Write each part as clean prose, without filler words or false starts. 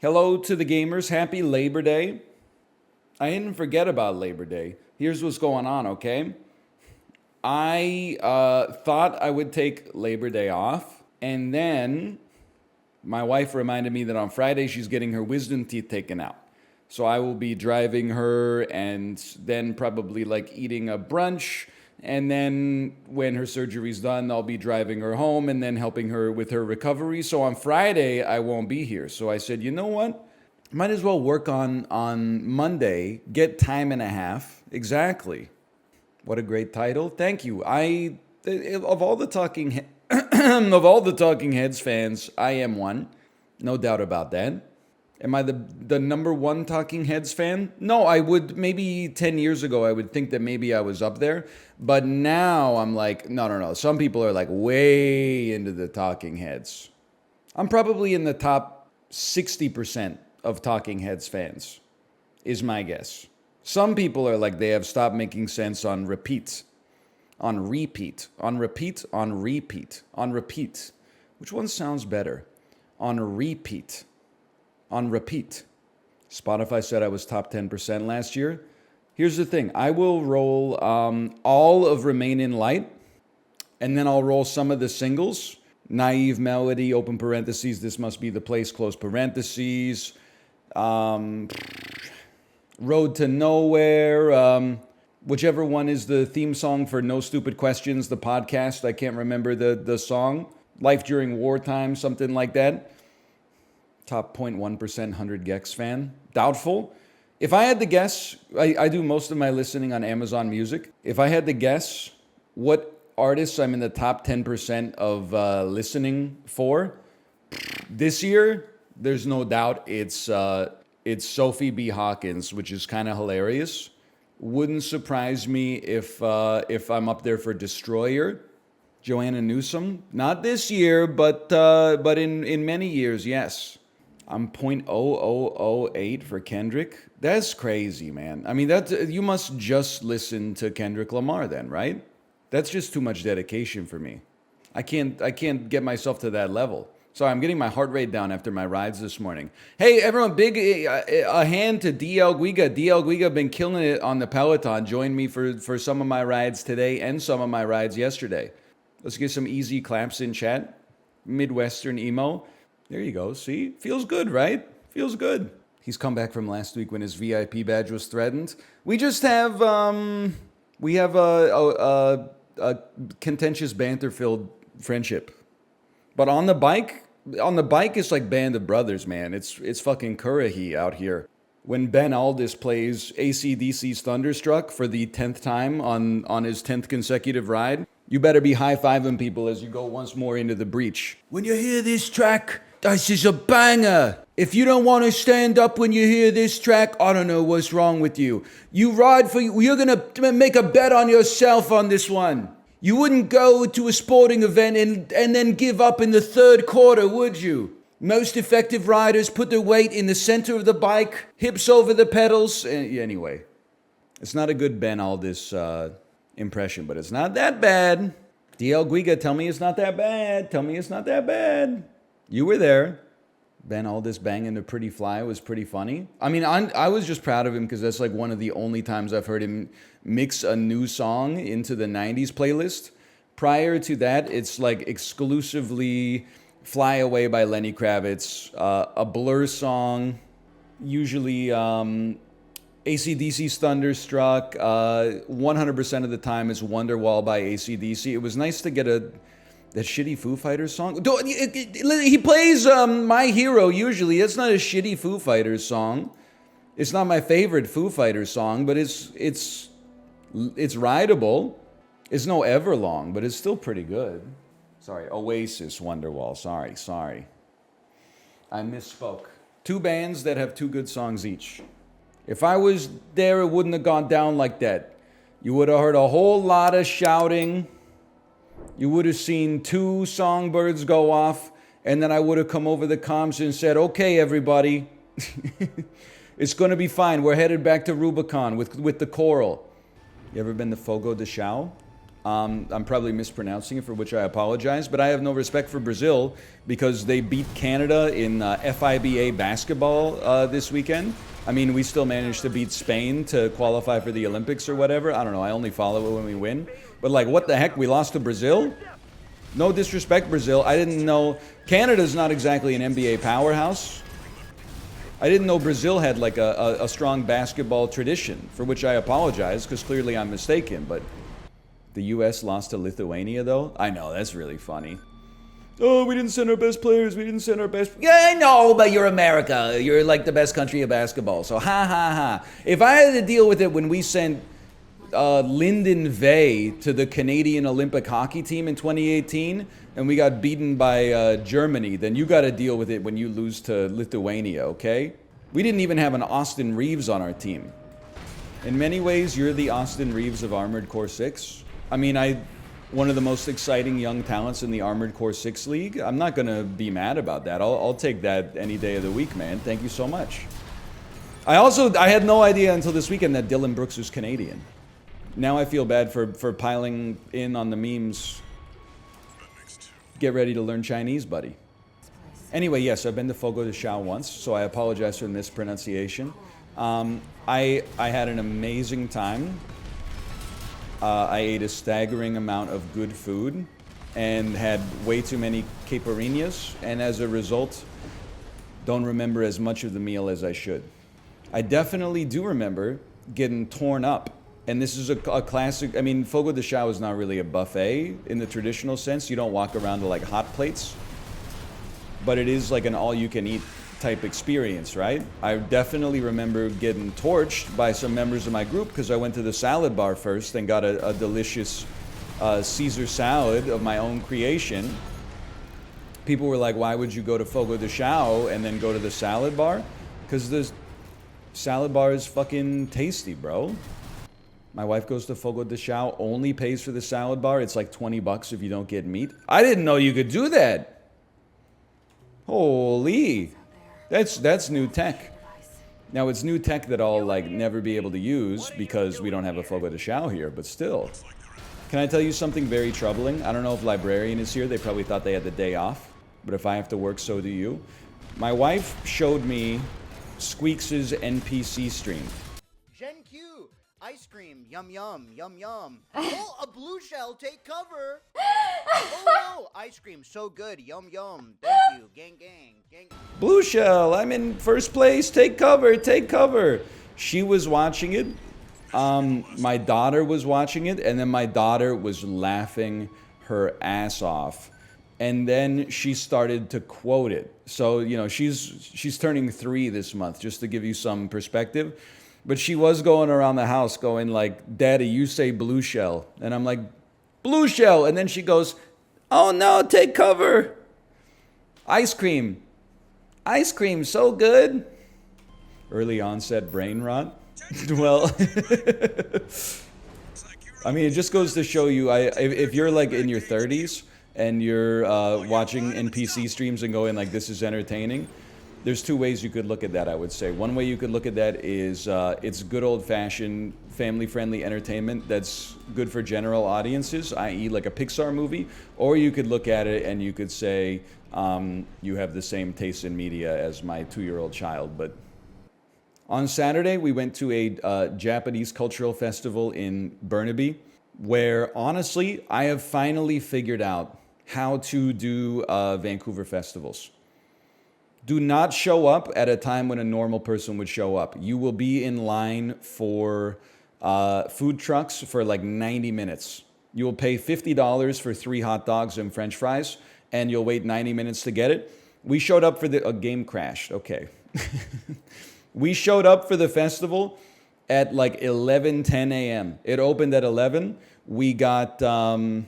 Hello to the gamers. Happy Labor Day. I didn't forget about Labor Day. Here's what's going on, okay? I thought I would take Labor Day off, and then my wife reminded me that on Friday she's getting her wisdom teeth taken out. So I will be driving her and then probably like eating a brunch. And then when her surgery's done, I'll be driving her home and then helping her with her recovery. So on Friday, I won't be here. So I said, you know what? Might as well work on Monday, get time and a half. Exactly. What a great title. Thank you. Of all the of all the Talking Heads fans, I am one. No doubt about that. Am I the number one Talking Heads fan? No, I would, maybe 10 years ago, I would think that maybe I was up there. But now I'm like, no. Some people are like way into the Talking Heads. I'm probably in the top 60% of Talking Heads fans, is my guess. Some people are like, they have stopped making sense on repeat. On repeat. On repeat. On repeat. On repeat. Which one sounds better? On repeat. On repeat. Spotify said I was top 10% last year. Here's the thing. I will roll all of Remain in Light, and then I'll roll some of the singles. Naive Melody, open parentheses, This Must Be the Place, close parentheses. Road to Nowhere. Whichever one is the theme song for No Stupid Questions, the podcast. I can't remember the song. Life During Wartime, something like that. Top 0.1% 100 Gex fan. Doubtful. If I had to guess, I do most of my listening on Amazon Music. If I had to guess what artists I'm in the top 10% of listening for this year, there's no doubt it's Sophie B. Hawkins, which is kind of hilarious. Wouldn't surprise me if I'm up there for Destroyer. Joanna Newsom. Not this year, but in many years, yes. I'm 0.0008 for Kendrick. That's crazy, man. I mean, you must just listen to Kendrick Lamar then, right? That's just too much dedication for me. I can't get myself to that level. Sorry, I'm getting my heart rate down after my rides this morning. Hey, everyone, big a hand to DL Guiga. DL Guiga been killing it on the Peloton. Joined me for some of my rides today and some of my rides yesterday. Let's get some easy claps in chat. Midwestern emo. There you go. See? Feels good, right? Feels good. He's come back from last week when his VIP badge was threatened. We just have a contentious banter-filled friendship. But on the bike it's like Band of Brothers, man. It's fucking Kory out here. When Ben Aldis plays AC/DC's Thunderstruck for the 10th time on his 10th consecutive ride, you better be high-fiving people as you go once more into the breach. When you hear this track, this is a banger. If you don't want to stand up when you hear this track, I don't know what's wrong with you. You're going to make a bet on yourself on this one. You wouldn't go to a sporting event and then give up in the third quarter, would you? Most effective riders put their weight in the center of the bike, hips over the pedals. Anyway, it's not a good Ben Aldis impression, but it's not that bad. DL Guiga, tell me it's not that bad. Tell me it's not that bad. You were there. Ben Aldis banging the Pretty Fly was pretty funny. I mean, I was just proud of him because that's like one of the only times I've heard him mix a new song into the 90s playlist. Prior to that, it's like exclusively Fly Away by Lenny Kravitz, a Blur song, usually AC/DC's Thunderstruck. 100% of the time it's Wonderwall by AC/DC. It was nice to get that shitty Foo Fighters song. He plays My Hero usually. It's not a shitty Foo Fighters song. It's not my favorite Foo Fighters song, but it's rideable. It's no Everlong, but it's still pretty good. Sorry, Oasis, Wonderwall. Sorry. I misspoke. Two bands that have two good songs each. If I was there, it wouldn't have gone down like that. You would have heard a whole lot of shouting. You would have seen two songbirds go off, and then I would have come over the comms and said, okay, everybody, it's going to be fine. We're headed back to Rubicon with the choral. You ever been to Fogo de Chão? I'm probably mispronouncing it, for which I apologize, but I have no respect for Brazil because they beat Canada in FIBA basketball this weekend. I mean, we still managed to beat Spain to qualify for the Olympics or whatever. I don't know. I only follow it when we win. But like, what the heck? We lost to Brazil? No disrespect, Brazil. I didn't know. Canada's not exactly an NBA powerhouse. I didn't know Brazil had like a strong basketball tradition, for which I apologize because clearly I'm mistaken. But the U.S. lost to Lithuania, though? I know, that's really funny. Oh, we didn't send our best players. We didn't send our best... Yeah, I know, but you're America. You're like the best country of basketball. So ha, ha, ha. If I had to deal with it when we sent Lyndon Vey to the Canadian Olympic hockey team in 2018 and we got beaten by Germany, then you got to deal with it when you lose to Lithuania, okay? We didn't even have an Austin Reeves on our team. In many ways, you're the Austin Reeves of Armored Core 6. I mean, one of the most exciting young talents in the Armored Core 6 League. I'm not going to be mad about that. I'll take that any day of the week, man. Thank you so much. I had no idea until this weekend that Dylan Brooks was Canadian. Now I feel bad for piling in on the memes. Get ready to learn Chinese, buddy. Anyway, yes, I've been to Fogo de Chao once, so I apologize for the mispronunciation. I had an amazing time. I ate a staggering amount of good food and had way too many caipirinhas, and as a result, don't remember as much of the meal as I should. I definitely do remember getting torn up, and this is a classic. I mean, Fogo de Chao is not really a buffet in the traditional sense. You don't walk around to like hot plates, but it is like an all-you-can-eat type experience, right? I definitely remember getting torched by some members of my group because I went to the salad bar first and got a delicious Caesar salad of my own creation. People were like, why would you go to Fogo de Chao and then go to the salad bar? Because the salad bar is fucking tasty, bro. My wife goes to Fogo de Chao, only pays for the salad bar. It's like $20 if you don't get meat. I didn't know you could do that. Holy. That's new tech. Now it's new tech that I'll like never be able to use because we don't have a Fogo de Chao here, but still. Can I tell you something very troubling? I don't know if Librarian is here. They probably thought they had the day off, but if I have to work, so do you. My wife showed me Squeaks's NPC stream. Gen Q, ice cream, yum yum, yum yum. Oh, a blue shell, take cover. Oh no, ice cream, so good, yum yum. Thank you, gang gang, gang. Blue shell, I'm in first place. Take cover, take cover. She was watching it. My daughter was watching it, and then my daughter was laughing her ass off. And then she started to quote it. So, you know, she's turning 3 this month, just to give you some perspective. But she was going around the house going like, Daddy, you say blue shell. And I'm like, blue shell. And then she goes, oh no, take cover. Ice cream. Ice cream, so good. Early onset brain rot. Well, I mean, it just goes to show you, if you're like in your 30s and you're watching NPC streams and going like, this is entertaining, there's 2 ways you could look at that, I would say. One way you could look at that is it's good old-fashioned, family-friendly entertainment that's good for general audiences, i.e. like a Pixar movie. Or you could look at it and you could say, you have the same taste in media as my 2-year-old child. But on Saturday, we went to a Japanese cultural festival in Burnaby, where honestly, I have finally figured out how to do Vancouver festivals. Do not show up at a time when a normal person would show up. You will be in line for food trucks for like 90 minutes. You will pay $50 for 3 hot dogs and French fries, and you'll wait 90 minutes to get it. We showed up for a game crashed. Okay. We showed up for the festival at like 11:10 a.m. It opened at 11. We got some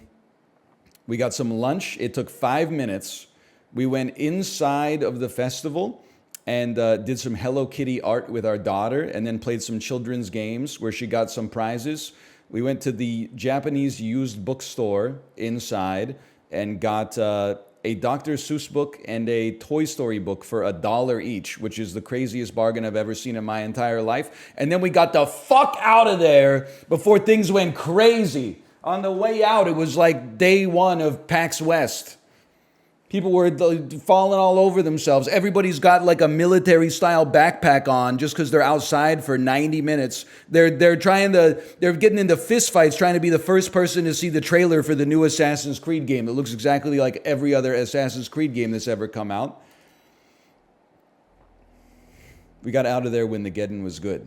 lunch. It took 5 minutes. We went inside of the festival and did some Hello Kitty art with our daughter, and then played some children's games where she got some prizes. We went to the Japanese used bookstore inside and got a Dr. Seuss book and a Toy Story book for $1 each, which is the craziest bargain I've ever seen in my entire life. And then we got the fuck out of there before things went crazy. On the way out, it was like day one of PAX West. People were falling all over themselves. Everybody's got like a military-style backpack on just because they're outside for 90 minutes. They're getting into fistfights trying to be the first person to see the trailer for the new Assassin's Creed game that looks exactly like every other Assassin's Creed game that's ever come out. We got out of there when the Geddon was good.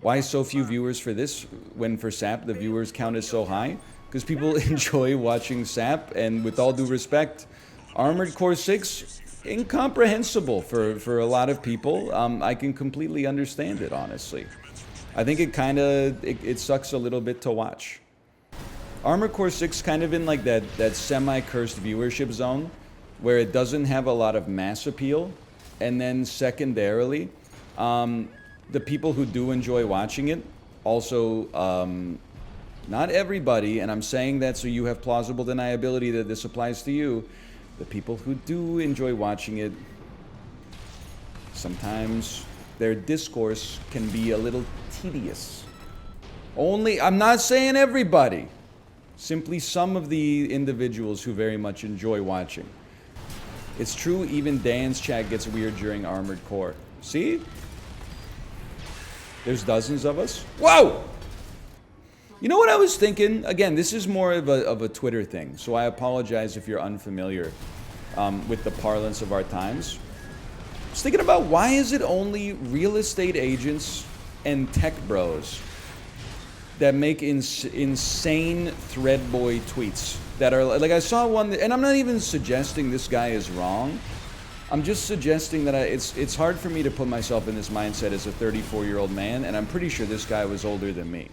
Why so few viewers for this when for SAP the viewers count is so high? Because people enjoy watching SAP, and with all due respect, Armored Core 6, incomprehensible for a lot of people. I can completely understand it, honestly. I think it sucks a little bit to watch. Armored Core 6 kind of in like that semi-cursed viewership zone, where it doesn't have a lot of mass appeal, and then secondarily, the people who do enjoy watching it also... not everybody, and I'm saying that so you have plausible deniability that this applies to you. The people who do enjoy watching it, sometimes their discourse can be a little tedious. I'm not saying everybody, simply some of the individuals who very much enjoy watching. It's true, even Dan's chat gets weird during Armored Core. See? There's dozens of us. Whoa! You know what I was thinking? Again, this is more of a Twitter thing, so I apologize if you're unfamiliar with the parlance of our times. I was thinking about why is it only real estate agents and tech bros that make insane thread boy tweets that are like, I saw one, and I'm not even suggesting this guy is wrong. I'm just suggesting that it's hard for me to put myself in this mindset as a 34-year-old man, and I'm pretty sure this guy was older than me.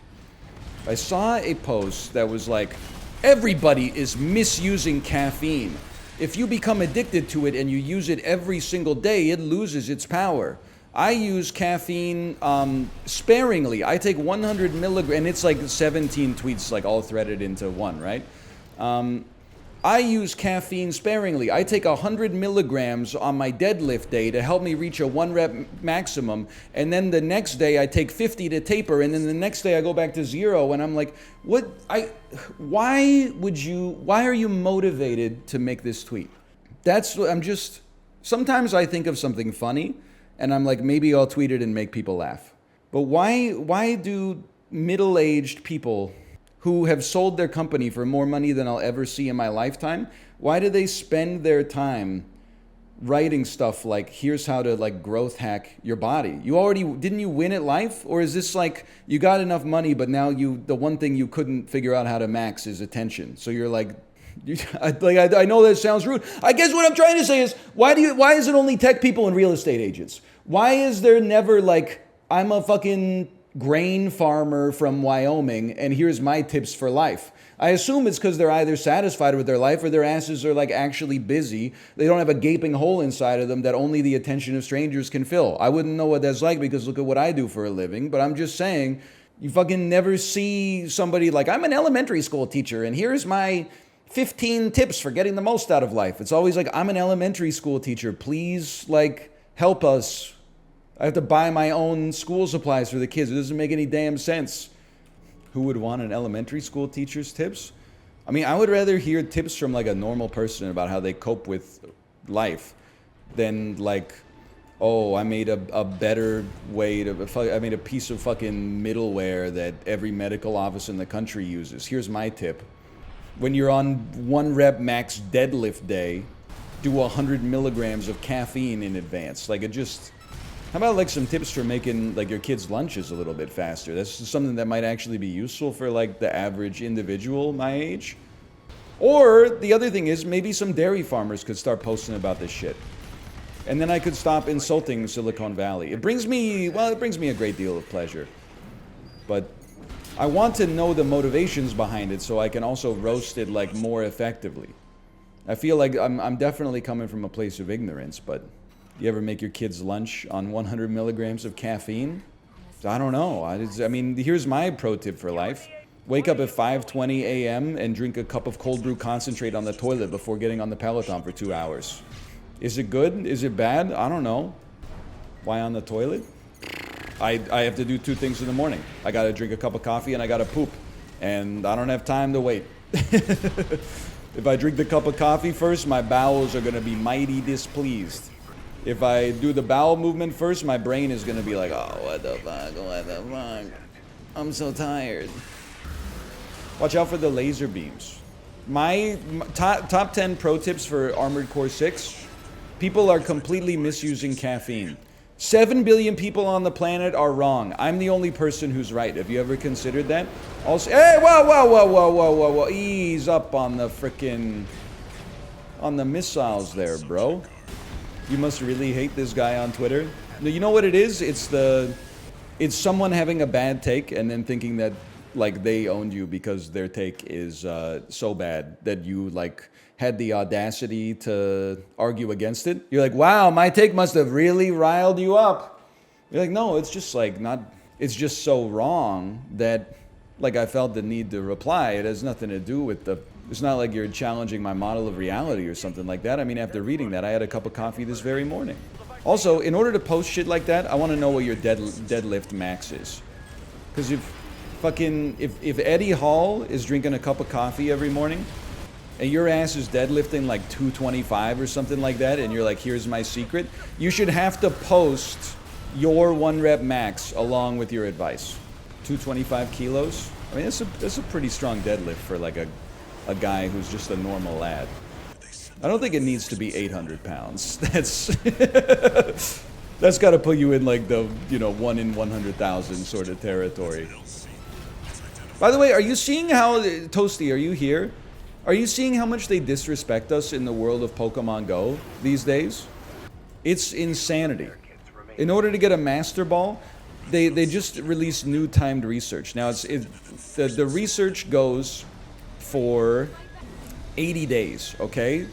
I saw a post that was like, everybody is misusing caffeine. If you become addicted to it and you use it every single day, it loses its power. I use caffeine sparingly. I take 100 milligrams, and it's like 17 tweets like all threaded into one, right? I use caffeine sparingly. I take 100 milligrams on my deadlift day to help me reach a 1 rep maximum. And then the next day I take 50 to taper. And then the next day I go back to 0. And I'm like, why are you motivated to make this tweet? Sometimes I think of something funny and I'm like, maybe I'll tweet it and make people laugh. But why do middle-aged people who have sold their company for more money than I'll ever see in my lifetime, why do they spend their time writing stuff like, here's how to like growth hack your body? Didn't you win at life? Or is this like, you got enough money, but now the one thing you couldn't figure out how to max is attention. So you're like, I know that sounds rude. I guess what I'm trying to say is, why is it only tech people and real estate agents? Why is there never like, I'm a fucking grain farmer from Wyoming, and here's my tips for life? I assume it's because they're either satisfied with their life or their asses are like actually busy. They don't have a gaping hole inside of them that only the attention of strangers can fill. I wouldn't know what that's like because look at what I do for a living, but I'm just saying, you fucking never see somebody like, I'm an elementary school teacher and here's my 15 tips for getting the most out of life. It's always like, I'm an elementary school teacher. Please, like, help us. I have to buy my own school supplies for the kids. It doesn't make any damn sense. Who would want an elementary school teacher's tips? I mean, I would rather hear tips from like a normal person about how they cope with life than like, oh, I made a better way I made a piece of fucking middleware that every medical office in the country uses. Here's my tip. When you're on 1 rep max deadlift day, do 100 milligrams of caffeine in advance. Like how about like some tips for making like your kids' lunches a little bit faster? That's something that might actually be useful for like the average individual my age. Or the other thing is maybe some dairy farmers could start posting about this shit. And then I could stop insulting Silicon Valley. It brings me a great deal of pleasure. But I want to know the motivations behind it so I can also roast it like more effectively. I feel like I'm definitely coming from a place of ignorance, but you ever make your kids lunch on 100 milligrams of caffeine? I don't know. I mean, here's my pro tip for life. Wake up at 5:20 a.m. and drink a cup of cold brew concentrate on the toilet before getting on the Peloton for 2 hours. Is it good? Is it bad? I don't know. Why on the toilet? I have to do 2 things in the morning. I gotta drink a cup of coffee and I gotta poop. And I don't have time to wait. If I drink the cup of coffee first, my bowels are going to be mighty displeased. If I do the bowel movement first, my brain is going to be like, oh, what the fuck, I'm so tired. Watch out for the laser beams. My top 10 pro tips for Armored Core 6. People are completely misusing caffeine. 7 billion people on the planet are wrong. I'm the only person who's right. Have you ever considered that? Also, hey, whoa. Ease up on the frickin'... on the missiles there, bro. You must really hate this guy on Twitter. No, you know what it is? It's someone having a bad take and then thinking that, like, they owned you because their take is so bad that you, like, had the audacity to argue against it. You're like, wow, my take must have really riled you up. You're like, no, it's just like not, it's just so wrong that, like, I felt the need to reply. It has nothing to do with it's not like you're challenging my model of reality or something like that. I mean, after reading that, I had a cup of coffee this very morning. Also, in order to post shit like that, I want to know what your deadlift max is. Because if Eddie Hall is drinking a cup of coffee every morning, and your ass is deadlifting like 225 or something like that, and you're like, here's my secret, you should have to post your 1 rep max along with your advice. 225 kilos? I mean, that's a pretty strong deadlift for like a guy who's just a normal lad. I don't think it needs to be 800 pounds. That's got to put you in like the, 1 in 100,000 sort of territory. By the way, are you seeing how, Toasty, are you here? Are you seeing how much they disrespect us in the world of Pokemon Go these days? It's insanity. In order to get a Master Ball, they just released new timed research. Now, the research goes for 80 days, okay?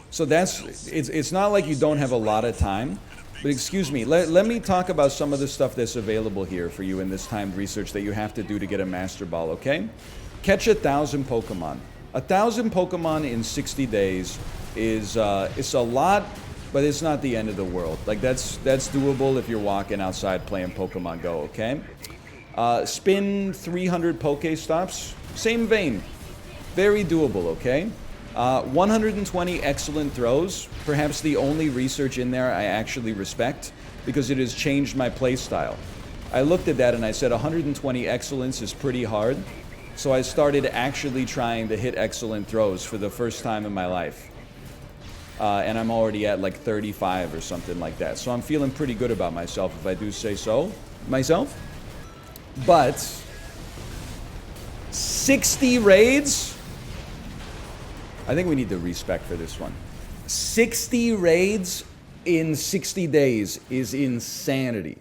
So it's not like you don't have a lot of time. But excuse me, let me talk about some of the stuff that's available here for you in this timed research that you have to do to get a Master Ball, okay? Catch 1,000 Pokemon. 1,000 Pokemon in 60 days is it's a lot, but it's not the end of the world. Like that's doable if you're walking outside playing Pokemon Go, okay? Spin 300 Pokestops, same vein. Very doable, okay? 120 excellent throws, perhaps the only research in there I actually respect because it has changed my play style. I looked at that and I said 120 excellence is pretty hard. So I started actually trying to hit excellent throws for the first time in my life. And I'm already at like 35 or something like that. So I'm feeling pretty good about myself, if I do say so myself. But 60 raids? I think we need the respect for this one. 60 raids in 60 days is insanity.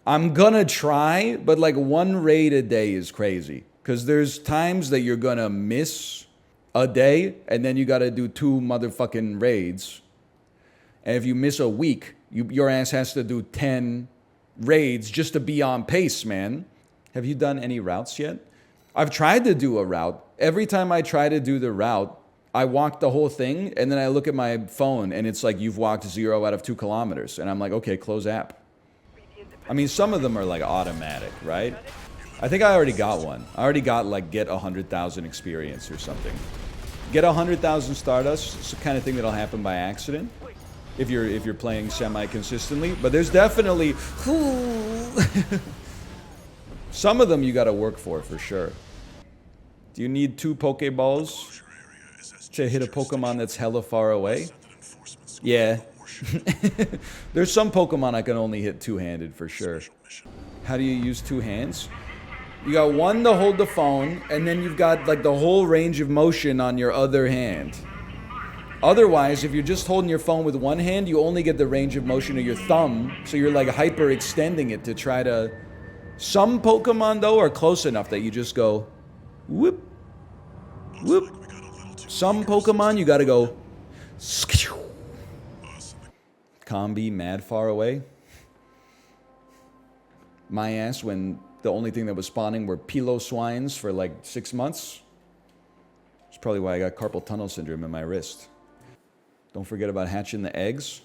I'm gonna try, but like 1 raid a day is crazy. Because there's times that you're gonna miss a day, and then you gotta do 2 motherfucking raids. And if you miss a week, your ass has to do 10 raids just to be on pace, man. Have you done any routes yet? I've tried to do a route. Every time I try to do the route, I walk the whole thing, and then I look at my phone, and it's like, you've walked 0 out of 2 kilometers. And I'm like, okay, close app. I mean, some of them are like automatic, right? I think I already got one. I already got like get 100,000 experience or something. Get 100,000 Stardust. It's the kind of thing that'll happen by accident if you're playing semi-consistently. But there's definitely some of them you got to work for sure. Do you need 2 Pokeballs to hit a Pokemon that's hella far away? Yeah. There's some Pokemon I can only hit 2-handed for sure. How do you use 2 hands? You got 1 to hold the phone, and then you've got like the whole range of motion on your other hand. Otherwise, if you're just holding your phone with 1 hand, you only get the range of motion of your thumb, so you're like hyper extending it to try to... Some Pokemon, though, are close enough that you just go, whoop, whoop. Some Pokemon, you gotta go, Combi mad far away. My ass when the only thing that was spawning were Piloswines for like 6 months. It's probably why I got carpal tunnel syndrome in my wrist. Don't forget about hatching the eggs.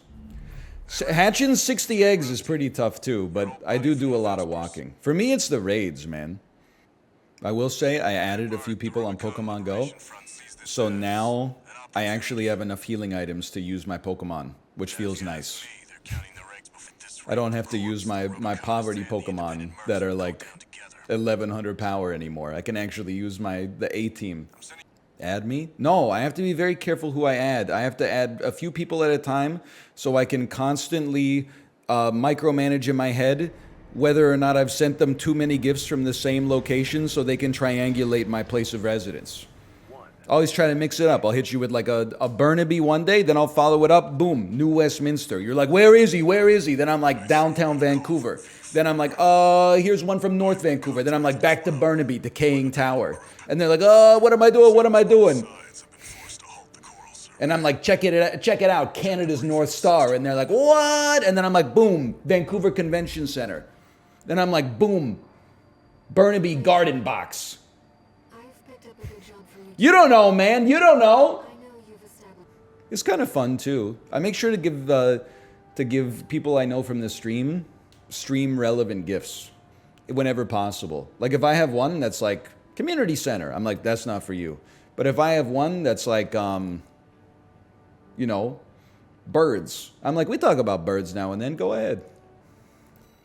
Hatching 60 eggs is pretty tough too, but I do a lot of walking. For me, it's the raids, man. I will say I added a few people on Pokemon Go, so now I actually have enough healing items to use my Pokemon, which feels nice. I don't have to use my poverty Pokemon that are like 1100 power anymore. I can actually use the A team. Add me? No, I have to be very careful who I add. I have to add a few people at a time so I can constantly micromanage in my head whether or not I've sent them too many gifts from the same location so they can triangulate my place of residence. I always try to mix it up. I'll hit you with like a Burnaby one day, then I'll follow it up, boom, New Westminster. You're like, where is he? Where is he? Then I'm like, downtown Vancouver. Then I'm like, here's one from North Vancouver. Then I'm like, back to Burnaby, decaying tower. And they're like, what am I doing? What am I doing? And I'm like, check it out, Canada's North Star. And they're like, what? And then I'm like, boom, Vancouver Convention Center. Then I'm like, boom, Burnaby Garden Box. You don't know, man. You don't know. It's kind of fun too. I make sure to give people I know from the stream relevant gifts whenever possible. Like if I have one that's like community center, I'm like, that's not for you. But if I have one that's like, birds, I'm like, we talk about birds now and then. Go ahead.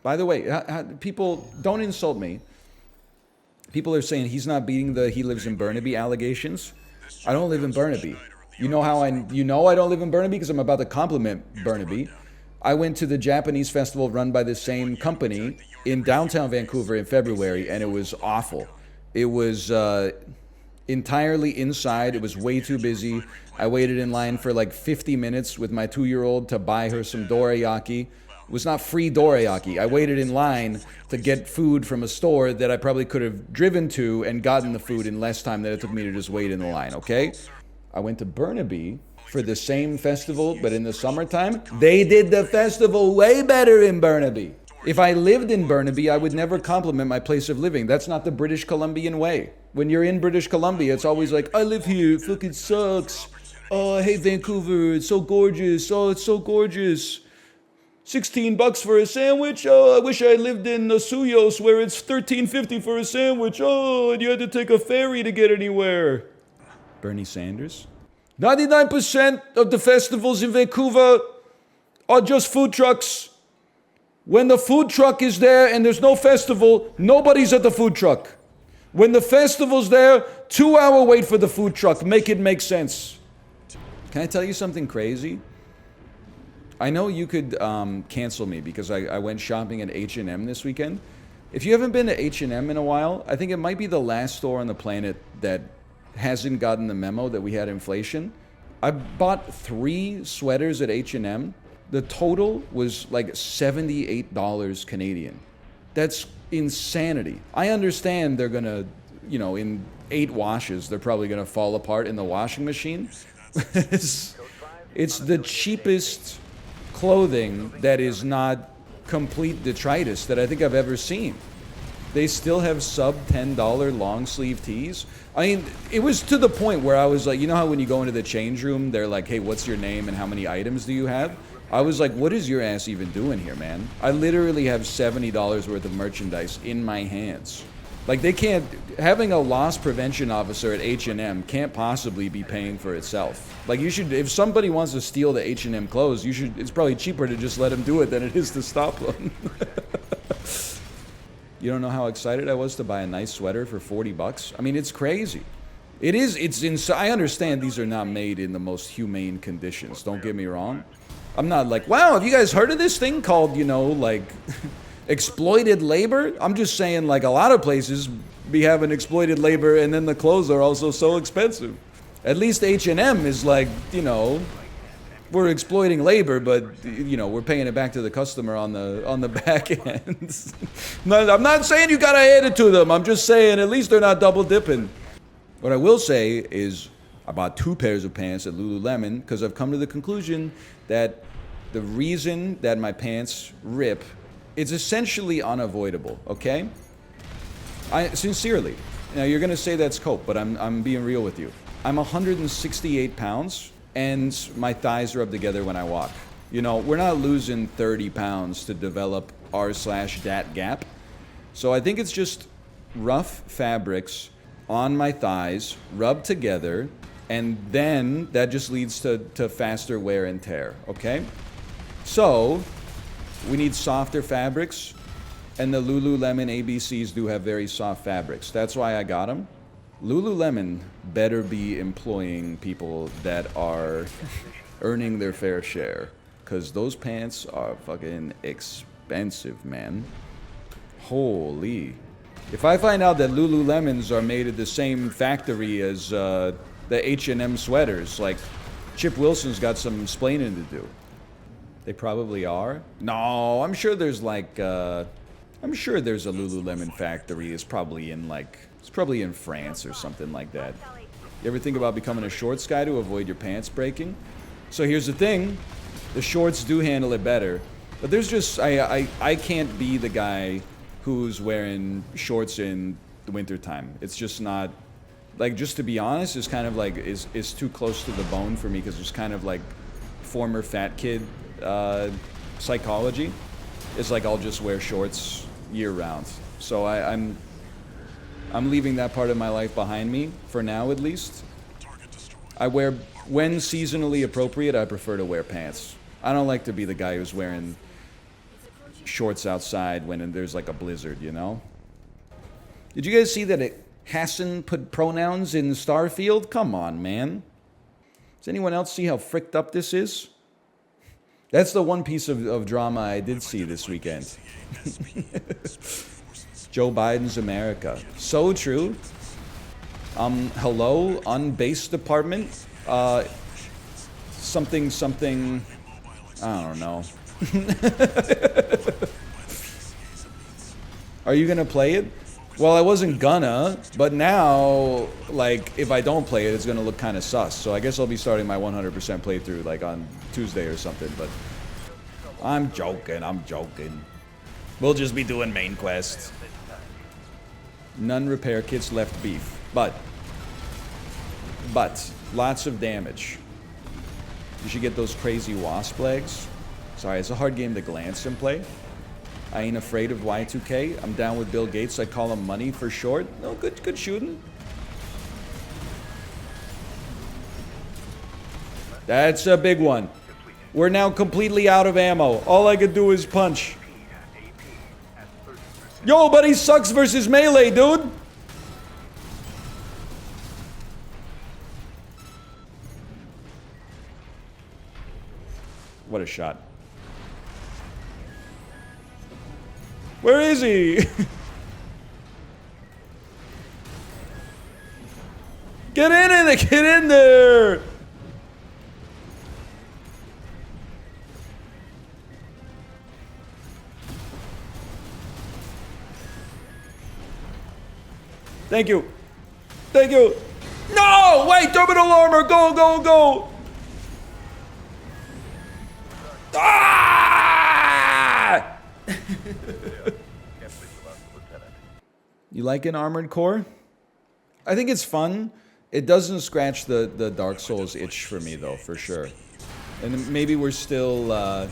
By the way, people don't insult me. People are saying he's not beating the he lives in Burnaby allegations. I don't live in Burnaby. You know I don't live in Burnaby because I'm about to compliment Burnaby. I went to the Japanese festival run by the same company in downtown Vancouver in February, and it was awful. It was entirely inside. It was way too busy. I waited in line for like 50 minutes with my 2-year-old to buy her some dorayaki. It was not free dorayaki. I waited in line to get food from a store that I probably could have driven to and gotten the food in less time than it took me to just wait in the line, okay? I went to Burnaby for the same festival, but in the summertime, they did the festival way better in Burnaby. If I lived in Burnaby, I would never compliment my place of living. That's not the British Columbian way. When you're in British Columbia, it's always like, I live here, it fucking sucks. Oh, I hate Vancouver, it's so gorgeous. Oh, it's so gorgeous. $16 for a sandwich. Oh, I wish I lived in Suyos where it's $13.50 for a sandwich. Oh, and you had to take a ferry to get anywhere. Bernie Sanders. 99% of the festivals in Vancouver are just food trucks. When the food truck is there and there's no festival, nobody's at the food truck. When the festival's there, 2-hour wait for the food truck. Make it make sense. Can I tell you something crazy? I know you could cancel me because I went shopping at H&M this weekend. If you haven't been to H&M in a while, I think it might be the last store on the planet that hasn't gotten the memo that we had inflation. I bought 3 sweaters at H&M. The total was like $78 Canadian. That's insanity. I understand they're gonna, in 8 washes, they're probably gonna fall apart in the washing machine. It's the cheapest clothing that is not complete detritus that I think I've ever seen. They still have sub $10 long sleeve tees. I mean, it was to the point where I was like, you know how when you go into the change room, they're like, hey, what's your name and how many items do you have? I was like, what is your ass even doing here, man? I literally have $70 worth of merchandise in my hands. Like having a loss prevention officer at H&M can't possibly be paying for itself. Like if somebody wants to steal the H&M clothes, it's probably cheaper to just let them do it than it is to stop them. You don't know how excited I was to buy a nice sweater for $40. I mean, it's crazy. I understand these are not made in the most humane conditions, don't get me wrong. I'm not like, wow, have you guys heard of this thing called, exploited labor? I'm just saying, like, a lot of places be having exploited labor and then the clothes are also so expensive. At least H&M is like, we're exploiting labor, but, we're paying it back to the customer on the back end. I'm not saying you gotta hand it to them. I'm just saying at least they're not double dipping. What I will say is I bought 2 pairs of pants at Lululemon because I've come to the conclusion that the reason that my pants rip, it's essentially unavoidable, okay? Sincerely. Now, you're going to say that's cope, but I'm being real with you. I'm 168 pounds, and my thighs rub together when I walk. We're not losing 30 pounds to develop r/dat gap. So I think it's just rough fabrics on my thighs, rubbed together, and then that just leads to faster wear and tear, okay? So, we need softer fabrics, and the Lululemon ABCs do have very soft fabrics. That's why I got them. Lululemon better be employing people that are earning their fair share, because those pants are fucking expensive, man. Holy. If I find out that Lululemons are made at the same factory as the H&M sweaters, like, Chip Wilson's got some explaining to do. They probably are. No, I'm sure there's like, I'm sure there's a Lululemon factory. It's probably in like, it's probably in France or something like that. You ever think about becoming a shorts guy to avoid your pants breaking? So here's the thing. The shorts do handle it better. But there's just, I can't be the guy who's wearing shorts in the wintertime. It's just not, like, just to be honest, it's kind of like, is too close to the bone for me, because it's kind of like former fat kid psychology. It's like I'll just wear shorts year round. So I'm leaving that part of my life behind me, for now at least. I wear, when seasonally appropriate, I prefer to wear pants. I don't like to be the guy who's wearing shorts outside when there's like a blizzard, you know? Did you guys see that Hassan put pronouns in Starfield? Come on, man. Does anyone else see how fricked up this is? That's the one piece of drama I did see this weekend. Joe Biden's America. So true. Hello, unbased department. Something, I don't know. Are you gonna play it? Well, I wasn't gonna, but now, like, if I don't play it, it's gonna look kind of sus. So I guess I'll be starting my 100% playthrough, like, on Tuesday or something, but I'm joking. We'll just be doing main quests. None repair kits left beef, but lots of damage. You should get those crazy wasp legs. Sorry, it's a hard game to glance and play. I ain't afraid of Y2K. I'm down with Bill Gates. I call him money for short. No, good shooting. That's a big one. We're now completely out of ammo. All I could do is punch. Yo, buddy, sucks versus melee, dude. What a shot. Where is he? Get in there! Thank you. No! Wait, terminal armor! Go! Ah! You like an armored core? I think it's fun. It doesn't scratch the Dark Souls itch for me, though, for sure. And maybe we're still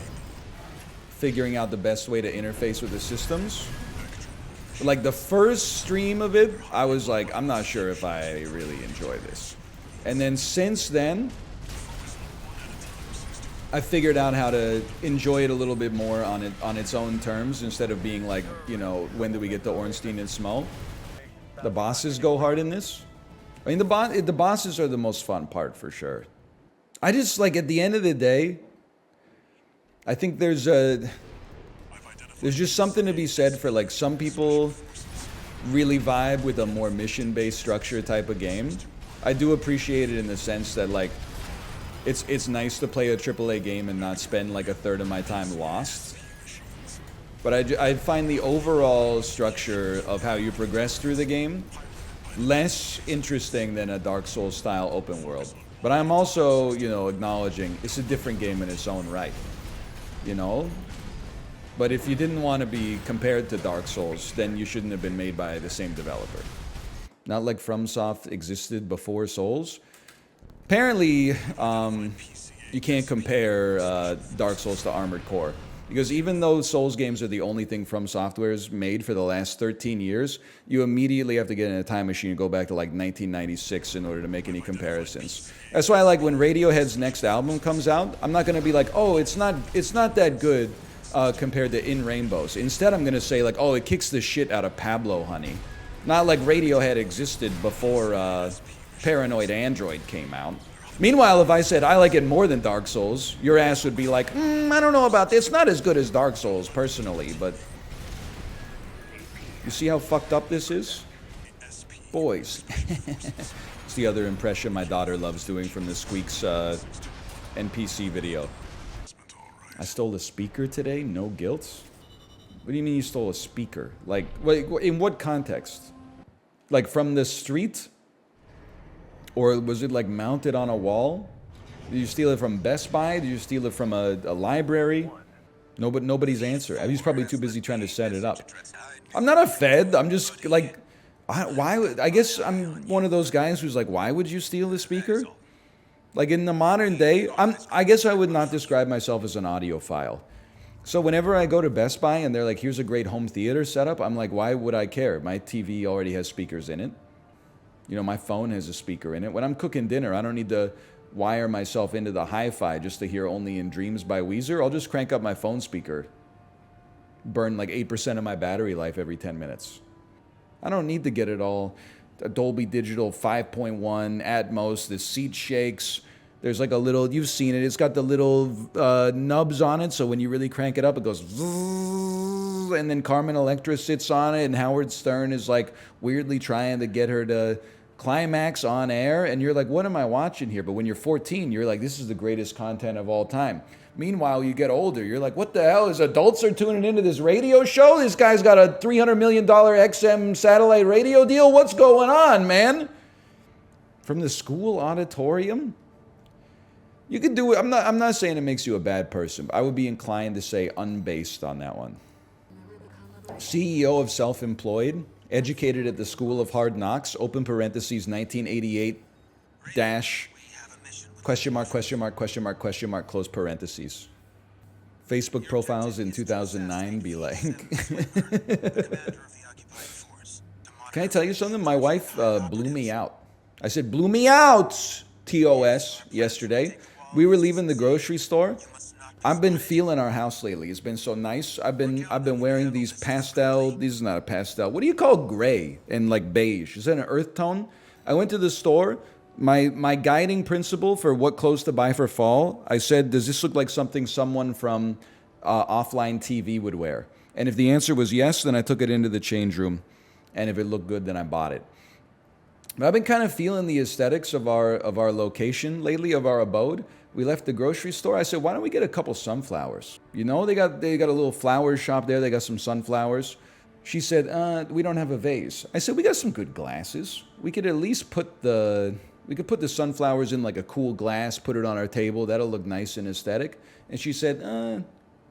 figuring out the best way to interface with the systems. But like the first stream of it, I was like, I'm not sure if I really enjoy this. And then since then, I figured out how to enjoy it a little bit more on its own terms, instead of being like, you know, when do we get to Ornstein and Small? The bosses go hard in this. I mean, the bosses are the most fun part for sure. I just, like, at the end of the day, I think there's just something to be said for, like, some people really vibe with a more mission-based structure type of game. I do appreciate it in the sense that, like, it's nice to play a AAA game and not spend like a third of my time lost. But I find the overall structure of how you progress through the game less interesting than a Dark Souls style open world. But I'm also, you know, acknowledging it's a different game in its own right, you know? But if you didn't want to be compared to Dark Souls, then you shouldn't have been made by the same developer. Not like FromSoft existed before Souls. Apparently, you can't compare Dark Souls to Armored Core. Because even though Souls games are the only thing From Software's made for the last 13 years, you immediately have to get in a time machine and go back to like 1996 in order to make any comparisons. That's why, like, when Radiohead's next album comes out, I'm not going to be like, oh, it's not that good compared to In Rainbows. Instead, I'm going to say, like, oh, it kicks the shit out of Pablo Honey. Not like Radiohead existed before Paranoid Android came out. Meanwhile, if I said I like it more than Dark Souls, your ass would be like, I don't know about this. It's not as good as Dark Souls, personally, but... You see how fucked up this is? Boys. It's the other impression my daughter loves doing from the Squeaks NPC video. I stole a speaker today? No guilt? What do you mean you stole a speaker? Like, in what context? Like, from the street? Or was it like mounted on a wall? Did you steal it from Best Buy? Did you steal it from a library? Nobody's answer. He's probably too busy trying to set it up. I'm not a Fed. I'm just like, why? I guess I'm one of those guys who's like, why would you steal the speaker? Like in the modern day, I guess I would not describe myself as an audiophile. So whenever I go to Best Buy and they're like, here's a great home theater setup, I'm like, why would I care? My TV already has speakers in it. You know, my phone has a speaker in it. When I'm cooking dinner, I don't need to wire myself into the hi-fi just to hear Only in Dreams by Weezer. I'll just crank up my phone speaker. Burn like 8% of my battery life every 10 minutes. I don't need to get it all. A Dolby Digital 5.1, Atmos, the seat shakes. There's like a little, you've seen it, it's got the little nubs on it, so when you really crank it up, it goes zzzz, and then Carmen Electra sits on it, and Howard Stern is like weirdly trying to get her to climax on air, and you're like, what am I watching here? But when you're 14, you're like, this is the greatest content of all time. Meanwhile, you get older, you're like, what the hell? Is adults are tuning into this radio show? This guy's got a $300 million XM satellite radio deal? What's going on, man? From the school auditorium? You could do it. I'm not saying it makes you a bad person, but I would be inclined to say unbased on that one. CEO of Self-Employed, educated at the School of Hard Knocks, open parentheses, 1988 dash, question mark, question mark, question mark, question mark, close parentheses. Facebook profiles in 2009 be like... Can I tell you something? My wife blew me out. I said, blew me out, TOS, yesterday. We were leaving the grocery store. I've been feeling our house lately. It's been so nice. I've been wearing these pastel. This is not a pastel. What do you call gray and like beige? Is that an earth tone? I went to the store. My guiding principle for what clothes to buy for fall, I said, does this look like something someone from offline TV would wear? And if the answer was yes, then I took it into the change room. And if it looked good, then I bought it. But I've been kind of feeling the aesthetics of our location lately, of our abode. We left the grocery store. I said, why don't we get a couple sunflowers? You know, they got a little flower shop there. They got some sunflowers. She said, we don't have a vase. I said, we got some good glasses. We could at least put the sunflowers in like a cool glass, put it on our table. That'll look nice and aesthetic. And she said,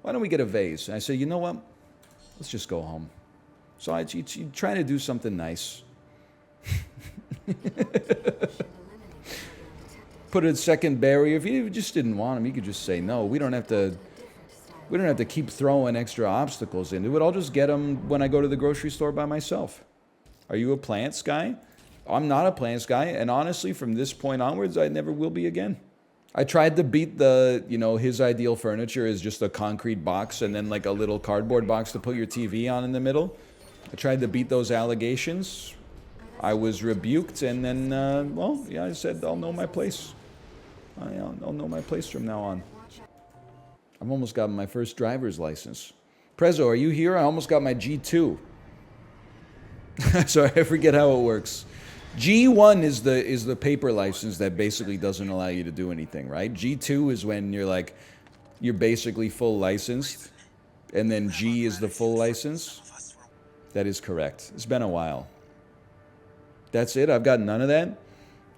why don't we get a vase? And I said, you know what? Let's just go home. So she's trying to do something nice. Put a second barrier. If you just didn't want them, you could just say no. We don't have to keep throwing extra obstacles into it. I'll just get them when I go to the grocery store by myself. Are you a plants guy? I'm not a plants guy, and honestly, from this point onwards, I never will be again. I tried to beat his ideal furniture is just a concrete box and then like a little cardboard box to put your TV on in the middle. I tried to beat those allegations. I was rebuked, and then, I said, I'll know my place. I'll know my place from now on. I've almost gotten my first driver's license. Prezzo, are you here? I almost got my G2. Sorry, I forget how it works. G1 is the paper license that basically doesn't allow you to do anything, right? G2 is when you're basically full licensed, and then G is the full license. That is correct. It's been a while. That's it? I've got none of that?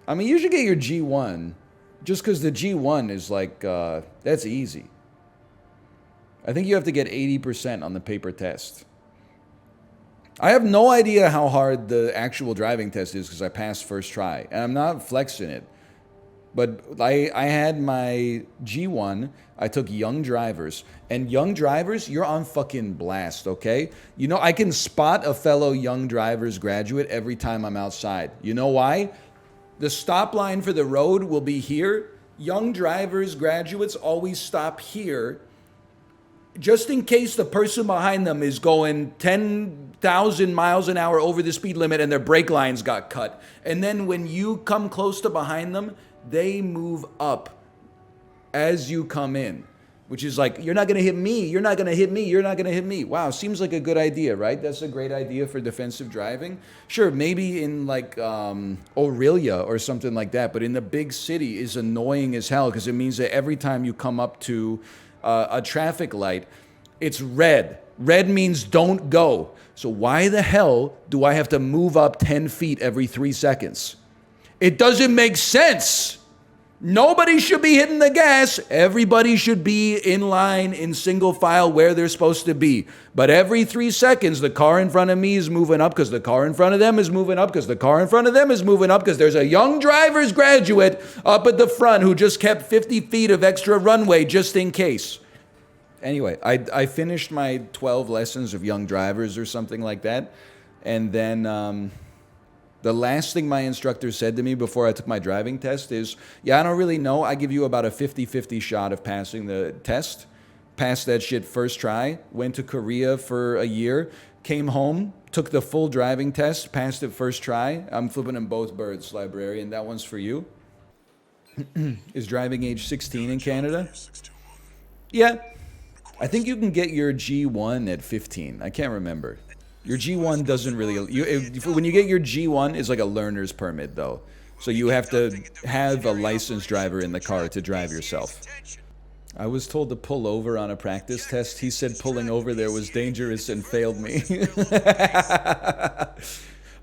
I mean, you should get your G1, just because the G1 is like, that's easy. I think you have to get 80% on the paper test. I have no idea how hard the actual driving test is because I passed first try, and I'm not flexing it. But I had my G1. I took young drivers. And young drivers, you're on fucking blast, okay? You know, I can spot a fellow young drivers graduate every time I'm outside. You know why? The stop line for the road will be here. Young drivers, graduates always stop here just in case the person behind them is going 10,000 miles an hour over the speed limit and their brake lines got cut. And then when you come close to behind them, they move up as you come in, which is like, you're not going to hit me, you're not going to hit me, you're not going to hit me. Wow, seems like a good idea, right? That's a great idea for defensive driving. Sure, maybe in like Aurelia or something like that, but in the big city is annoying as hell because it means that every time you come up to a traffic light, it's red. Red means don't go. So why the hell do I have to move up 10 feet every 3 seconds? It doesn't make sense. Nobody should be hitting the gas. Everybody should be in line in single file where they're supposed to be. But every 3 seconds, the car in front of me is moving up because the car in front of them is moving up because the car in front of them is moving up because there's a young driver's graduate up at the front who just kept 50 feet of extra runway just in case. Anyway, I finished my 12 lessons of young drivers or something like that. And then the last thing my instructor said to me before I took my driving test is, yeah, I don't really know. I give you about a 50-50 shot of passing the test. Passed that shit first try. Went to Korea for a year. Came home. Took the full driving test. Passed it first try. I'm flipping them both birds, librarian. That one's for you. Is driving age 16 in Canada? Yeah. I think you can get your G1 at 15. I can't remember. Your G1 doesn't really... when you get your G1, it's like a learner's permit, though. So you have to have a licensed driver in the car to drive yourself. I was told to pull over on a practice test. He said pulling over there was dangerous and failed me. Dude, I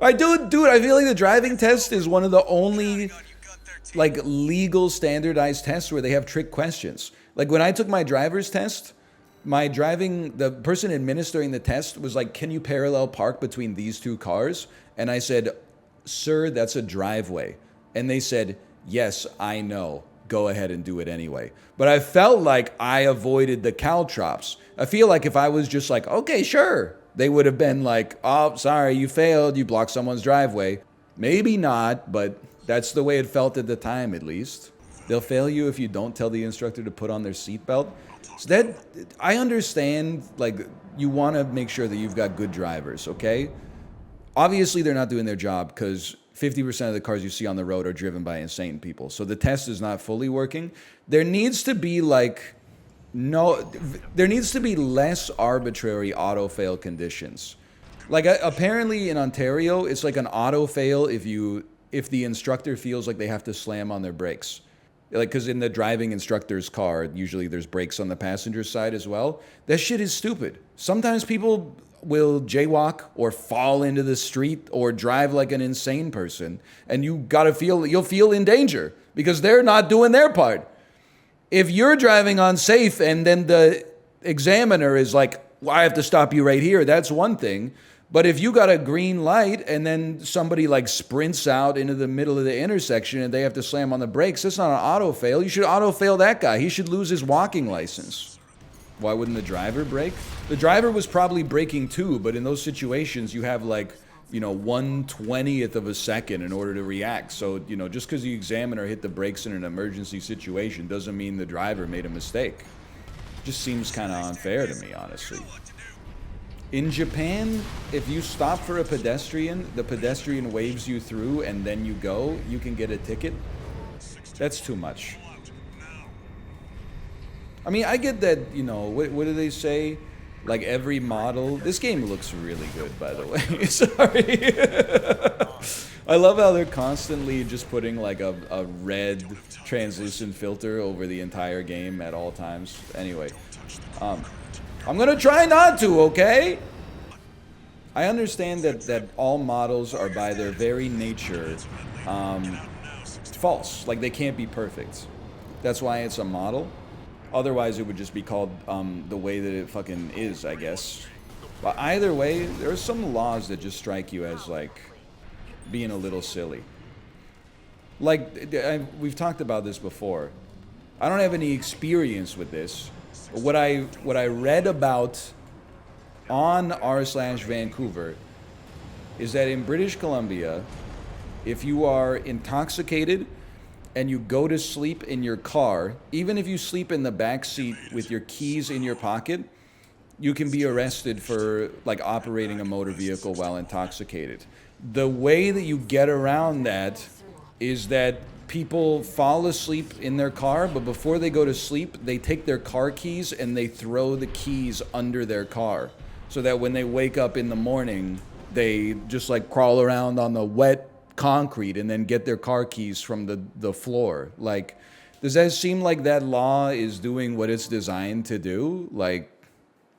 feel like the driving test is one of the only like legal standardized tests where they have trick questions. Like when I took my driver's test, the person administering the test was like, can you parallel park between these two cars? And I said, sir, that's a driveway. And they said, yes, I know. Go ahead and do it anyway. But I felt like I avoided the caltrops. I feel like if I was just like, okay, sure, they would have been like, oh, sorry, you failed. You blocked someone's driveway. Maybe not, but that's the way it felt at the time, at least. They'll fail you if you don't tell the instructor to put on their seatbelt. So that, I understand, like, you want to make sure that you've got good drivers, okay? Obviously, they're not doing their job because 50% of the cars you see on the road are driven by insane people. So the test is not fully working. There needs to be, there needs to be less arbitrary auto-fail conditions. Like, apparently in Ontario, it's like an auto-fail if the instructor feels like they have to slam on their brakes. Like, because in the driving instructor's car, usually there's brakes on the passenger side as well. That shit is stupid. Sometimes people will jaywalk or fall into the street or drive like an insane person. And you'll feel in danger because they're not doing their part. If you're driving unsafe and then the examiner is like, well, I have to stop you right here, that's one thing. But if you got a green light and then somebody like sprints out into the middle of the intersection and they have to slam on the brakes, that's not an auto fail. You should auto fail that guy. He should lose his walking license. Why wouldn't the driver brake? The driver was probably braking too, but in those situations you have like, 1/20th of a second in order to react. So, just because the examiner hit the brakes in an emergency situation doesn't mean the driver made a mistake. Just seems kind of unfair to me, honestly. In Japan, if you stop for a pedestrian, the pedestrian waves you through and then you go, you can get a ticket. That's too much. I mean, I get that, what do they say? Like every model. This game looks really good, by the way. Sorry. I love how they're constantly just putting like a red translucent filter over the entire game at all times. Anyway, I'm gonna try not to, okay? I understand that all models are by their very nature false. Like they can't be perfect. That's why it's a model. Otherwise, it would just be called the way that it fucking is, I guess. But either way, there are some laws that just strike you as like being a little silly. Like, we've talked about this before. I don't have any experience with this. What I read about on r/Vancouver is that in British Columbia, if you are intoxicated and you go to sleep in your car, even if you sleep in the back seat with your keys in your pocket, you can be arrested for like operating a motor vehicle while intoxicated. The way that you get around that is that people fall asleep in their car, but before they go to sleep, they take their car keys and they throw the keys under their car so that when they wake up in the morning, they just like crawl around on the wet concrete and then get their car keys from the floor. Like, does that seem like that law is doing what it's designed to do? Like,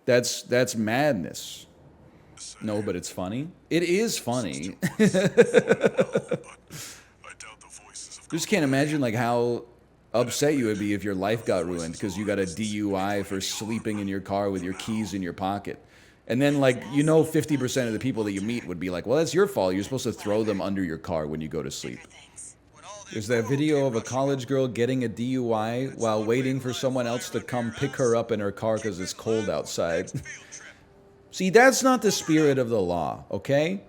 that's madness. No, but it's funny. It is funny. Just can't imagine like how upset you would be if your life got ruined because you got a DUI for sleeping in your car with your keys in your pocket. And then, like, 50% of the people that you meet would be like, well, that's your fault. You're supposed to throw them under your car when you go to sleep. There's that video of a college girl getting a DUI while waiting for someone else to come pick her up in her car because it's cold outside. See, that's not the spirit of the law, okay?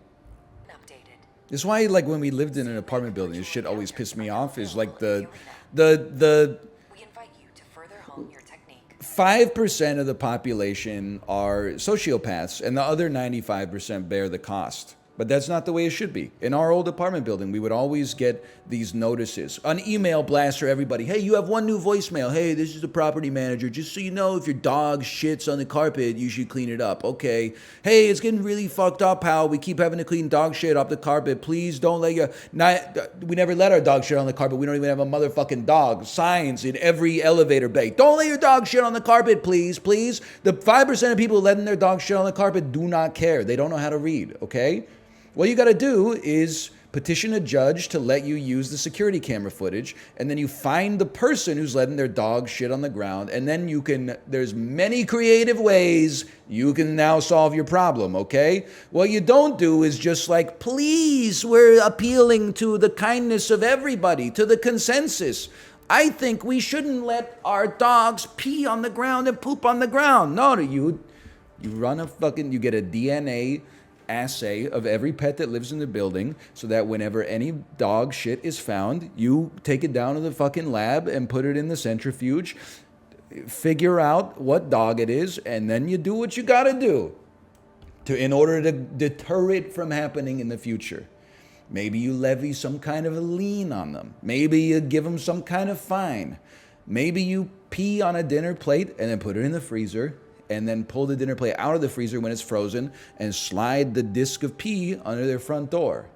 That's why, like, when we lived in an apartment building, this shit always pissed me off, is like the We invite you to further hone your technique. 5% of the population are sociopaths, and the other 95% bear the cost. But that's not the way it should be. In our old apartment building, we would always get these notices. An email blast for everybody. Hey, you have one new voicemail. Hey, this is the property manager. Just so you know, if your dog shits on the carpet, you should clean it up. Okay. Hey, it's getting really fucked up, pal. We keep having to clean dog shit off the carpet. Please don't let your... We never let our dog shit on the carpet. We don't even have a motherfucking dog. Signs in every elevator bay. Don't let your dog shit on the carpet, please, please. The 5% of people letting their dog shit on the carpet do not care. They don't know how to read, okay? What you got to do is petition a judge to let you use the security camera footage, and then you find the person who's letting their dog shit on the ground, and then you can, there's many creative ways you can now solve your problem, okay? What you don't do is just like, please, we're appealing to the kindness of everybody, to the consensus. I think we shouldn't let our dogs pee on the ground and poop on the ground. No, you run you get a DNA assay of every pet that lives in the building so that whenever any dog shit is found, you take it down to the fucking lab and put it in the centrifuge, figure out what dog it is, and then you do what you gotta do in order to deter it from happening in the future. Maybe you levy some kind of a lien on them. Maybe you give them some kind of fine. Maybe you pee on a dinner plate and then put it in the freezer, and then pull the dinner plate out of the freezer when it's frozen and slide the disc of pee under their front door.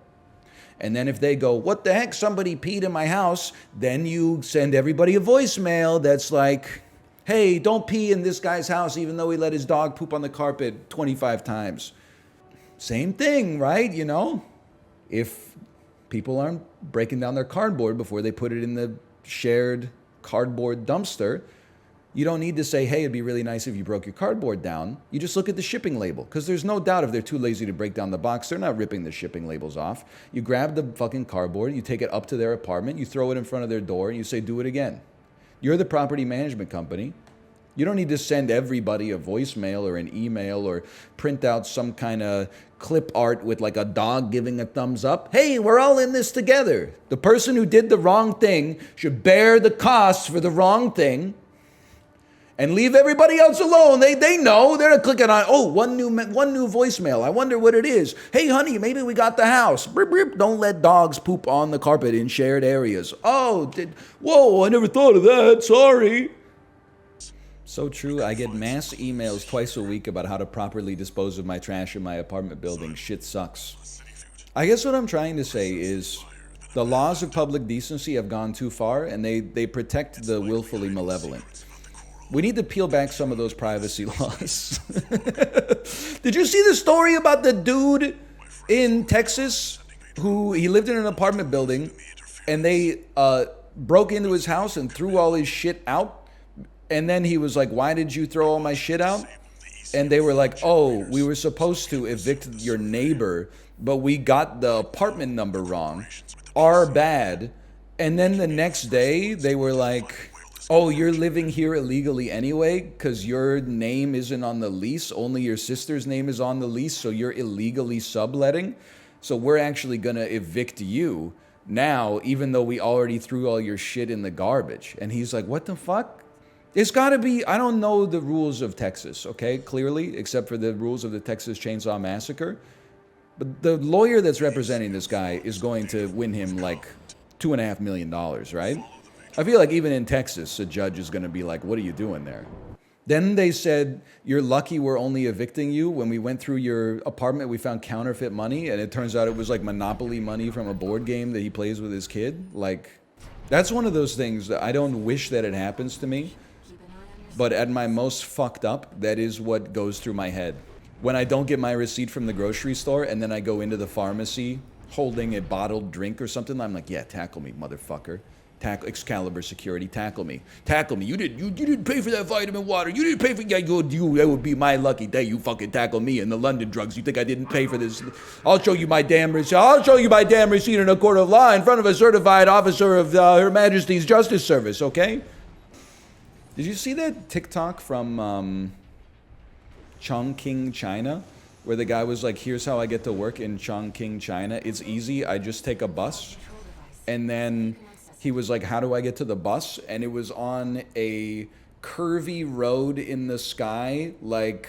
And then if they go, what the heck, somebody peed in my house, then you send everybody a voicemail that's like, hey, don't pee in this guy's house even though he let his dog poop on the carpet 25 times. Same thing, right? If people aren't breaking down their cardboard before they put it in the shared cardboard dumpster, you don't need to say, hey, it'd be really nice if you broke your cardboard down. You just look at the shipping label, because there's no doubt if they're too lazy to break down the box, they're not ripping the shipping labels off. You grab the fucking cardboard, you take it up to their apartment, you throw it in front of their door, and you say, do it again. You're the property management company. You don't need to send everybody a voicemail or an email or print out some kind of clip art with like a dog giving a thumbs up. Hey, we're all in this together. The person who did the wrong thing should bear the costs for the wrong thing, and leave everybody else alone. They know. They're clicking on, one new voicemail. I wonder what it is. Hey, honey, maybe we got the house. Brip, brip. Don't let dogs poop on the carpet in shared areas. Whoa, I never thought of that. Sorry. So true. I get mass emails twice a week about how to properly dispose of my trash in my apartment building. Shit sucks. I guess what I'm trying to say is the laws of public decency have gone too far, and they protect the willfully malevolent. We need to peel back some of those privacy laws. Did you see the story about the dude in Texas who he lived in an apartment building and they broke into his house and threw all his shit out? And then he was like, why did you throw all my shit out? And they were like, we were supposed to evict your neighbor, but we got the apartment number wrong. Our bad. And then the next day, they were like, oh, you're living here illegally anyway because your name isn't on the lease. Only your sister's name is on the lease, so you're illegally subletting. So we're actually going to evict you now, even though we already threw all your shit in the garbage. And he's like, what the fuck? It's got to be, I don't know the rules of Texas, okay, clearly, except for the rules of the Texas Chainsaw Massacre. But the lawyer that's representing this guy is going to win him like $2.5 million, right? I feel like even in Texas, a judge is going to be like, what are you doing there? Then they said, you're lucky we're only evicting you. When we went through your apartment, we found counterfeit money, and it turns out it was like Monopoly money from a board game that he plays with his kid. Like, that's one of those things that I don't wish that it happens to me, but at my most fucked up, that is what goes through my head. When I don't get my receipt from the grocery store, and then I go into the pharmacy holding a bottled drink or something, I'm like, yeah, tackle me, motherfucker. Tackle Excalibur security, tackle me. Tackle me. You didn't pay for that vitamin water. You didn't pay for that would be my lucky day. You fucking tackle me and the London drugs. You think I didn't pay for this? I'll show you my damn receipt. I'll show you my damn receipt in a court of law in front of a certified officer of Her Majesty's Justice Service, okay? Did you see that TikTok from Chongqing, China? Where the guy was like, here's how I get to work in Chongqing, China. It's easy. I just take a bus. And then he was like, how do I get to the bus? And it was on a curvy road in the sky, like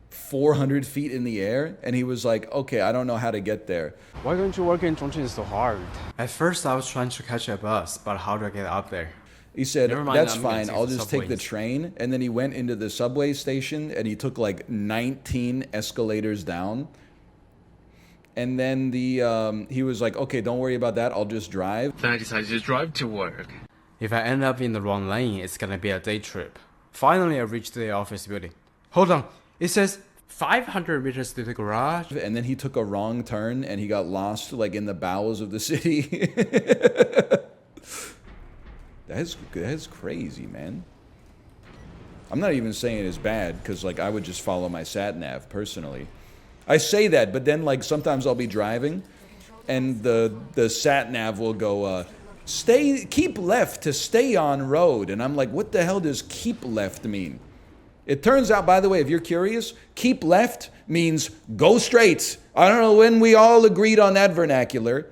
400 feet in the air. And he was like, okay, I don't know how to get there. Why going to work in Chongqing so hard? At first, I was trying to catch a bus, but how do I get up there? He said, Never mind, that's I'm gonna fine, take I'll the just take the subways. train. And then he went into the subway station and he took like 19 escalators down. And then he was like, okay, don't worry about that, I'll just drive. Then I decided to drive to work. If I end up in the wrong lane, it's gonna be a day trip. Finally, I reached the office building. Hold on, it says 500 meters to the garage. And then he took a wrong turn and he got lost like in the bowels of the city. That's crazy, man. I'm not even saying it's bad because like I would just follow my sat nav personally. I say that, but then like sometimes I'll be driving and the sat nav will go keep left to stay on road, and I'm like, what the hell does keep left mean? It turns out, by the way, if you're curious, keep left means go straight. I don't know when we all agreed on that vernacular.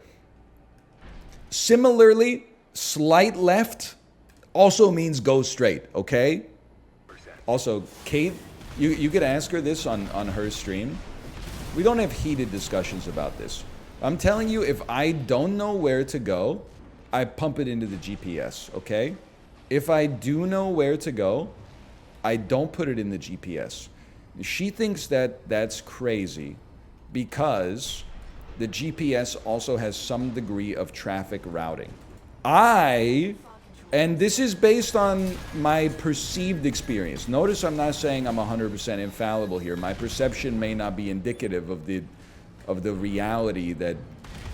Similarly, slight left also means go straight, okay? Also, Kate, you could ask her this on her stream. We don't have heated discussions about this. I'm telling you, if I don't know where to go, I pump it into the GPS, okay? If I do know where to go, I don't put it in the GPS. She thinks that that's crazy because the GPS also has some degree of traffic routing. And this is based on my perceived experience. Notice I'm not saying I'm 100% infallible here. My perception may not be indicative of the reality that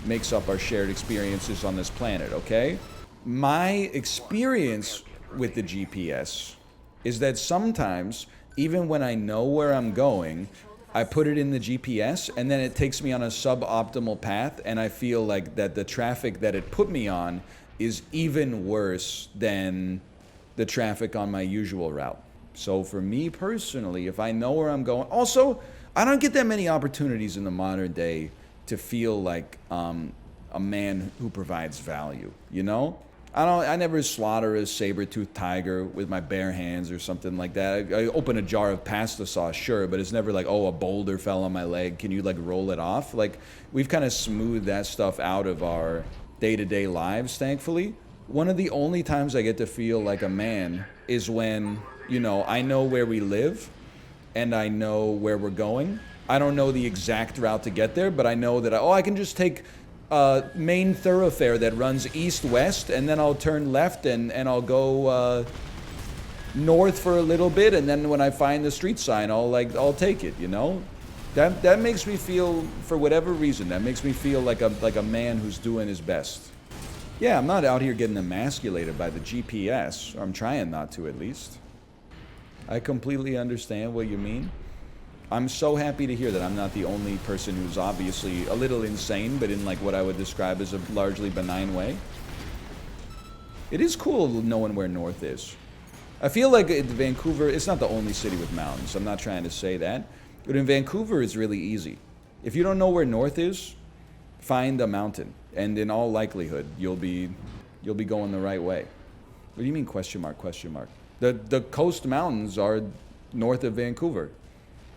makes up our shared experiences on this planet, okay? My experience with the GPS is that sometimes, even when I know where I'm going, I put it in the GPS and then it takes me on a suboptimal path, and I feel like that the traffic that it put me on is even worse than the traffic on my usual route. So for me personally, if I know where I'm going, also, I don't get that many opportunities in the modern day to feel like a man who provides value, you know? I never slaughter a saber-toothed tiger with my bare hands or something like that. I open a jar of pasta sauce, sure, but it's never like, oh, a boulder fell on my leg, can you like roll it off? Like, we've kind of smoothed that stuff out of our day-to-day lives, thankfully. One of the only times I get to feel like a man is when, you know, I know where we live and I know where we're going. I don't know the exact route to get there, but I know that I can just take a main thoroughfare that runs east-west, and then I'll turn left and I'll go north for a little bit, and then when I find the street sign, I'll take it, you know? That makes me feel, for whatever reason, that makes me feel like a man who's doing his best. Yeah, I'm not out here getting emasculated by the GPS, or I'm trying not to at least. I completely understand what you mean. I'm so happy to hear that I'm not the only person who's obviously a little insane, but in like what I would describe as a largely benign way. It is cool knowing where north is. I feel like Vancouver, it's not the only city with mountains. I'm not trying to say that. But in Vancouver, it's really easy. If you don't know where north is, find a mountain. And in all likelihood, you'll be going the right way. What do you mean question mark, question mark? The coast mountains are north of Vancouver.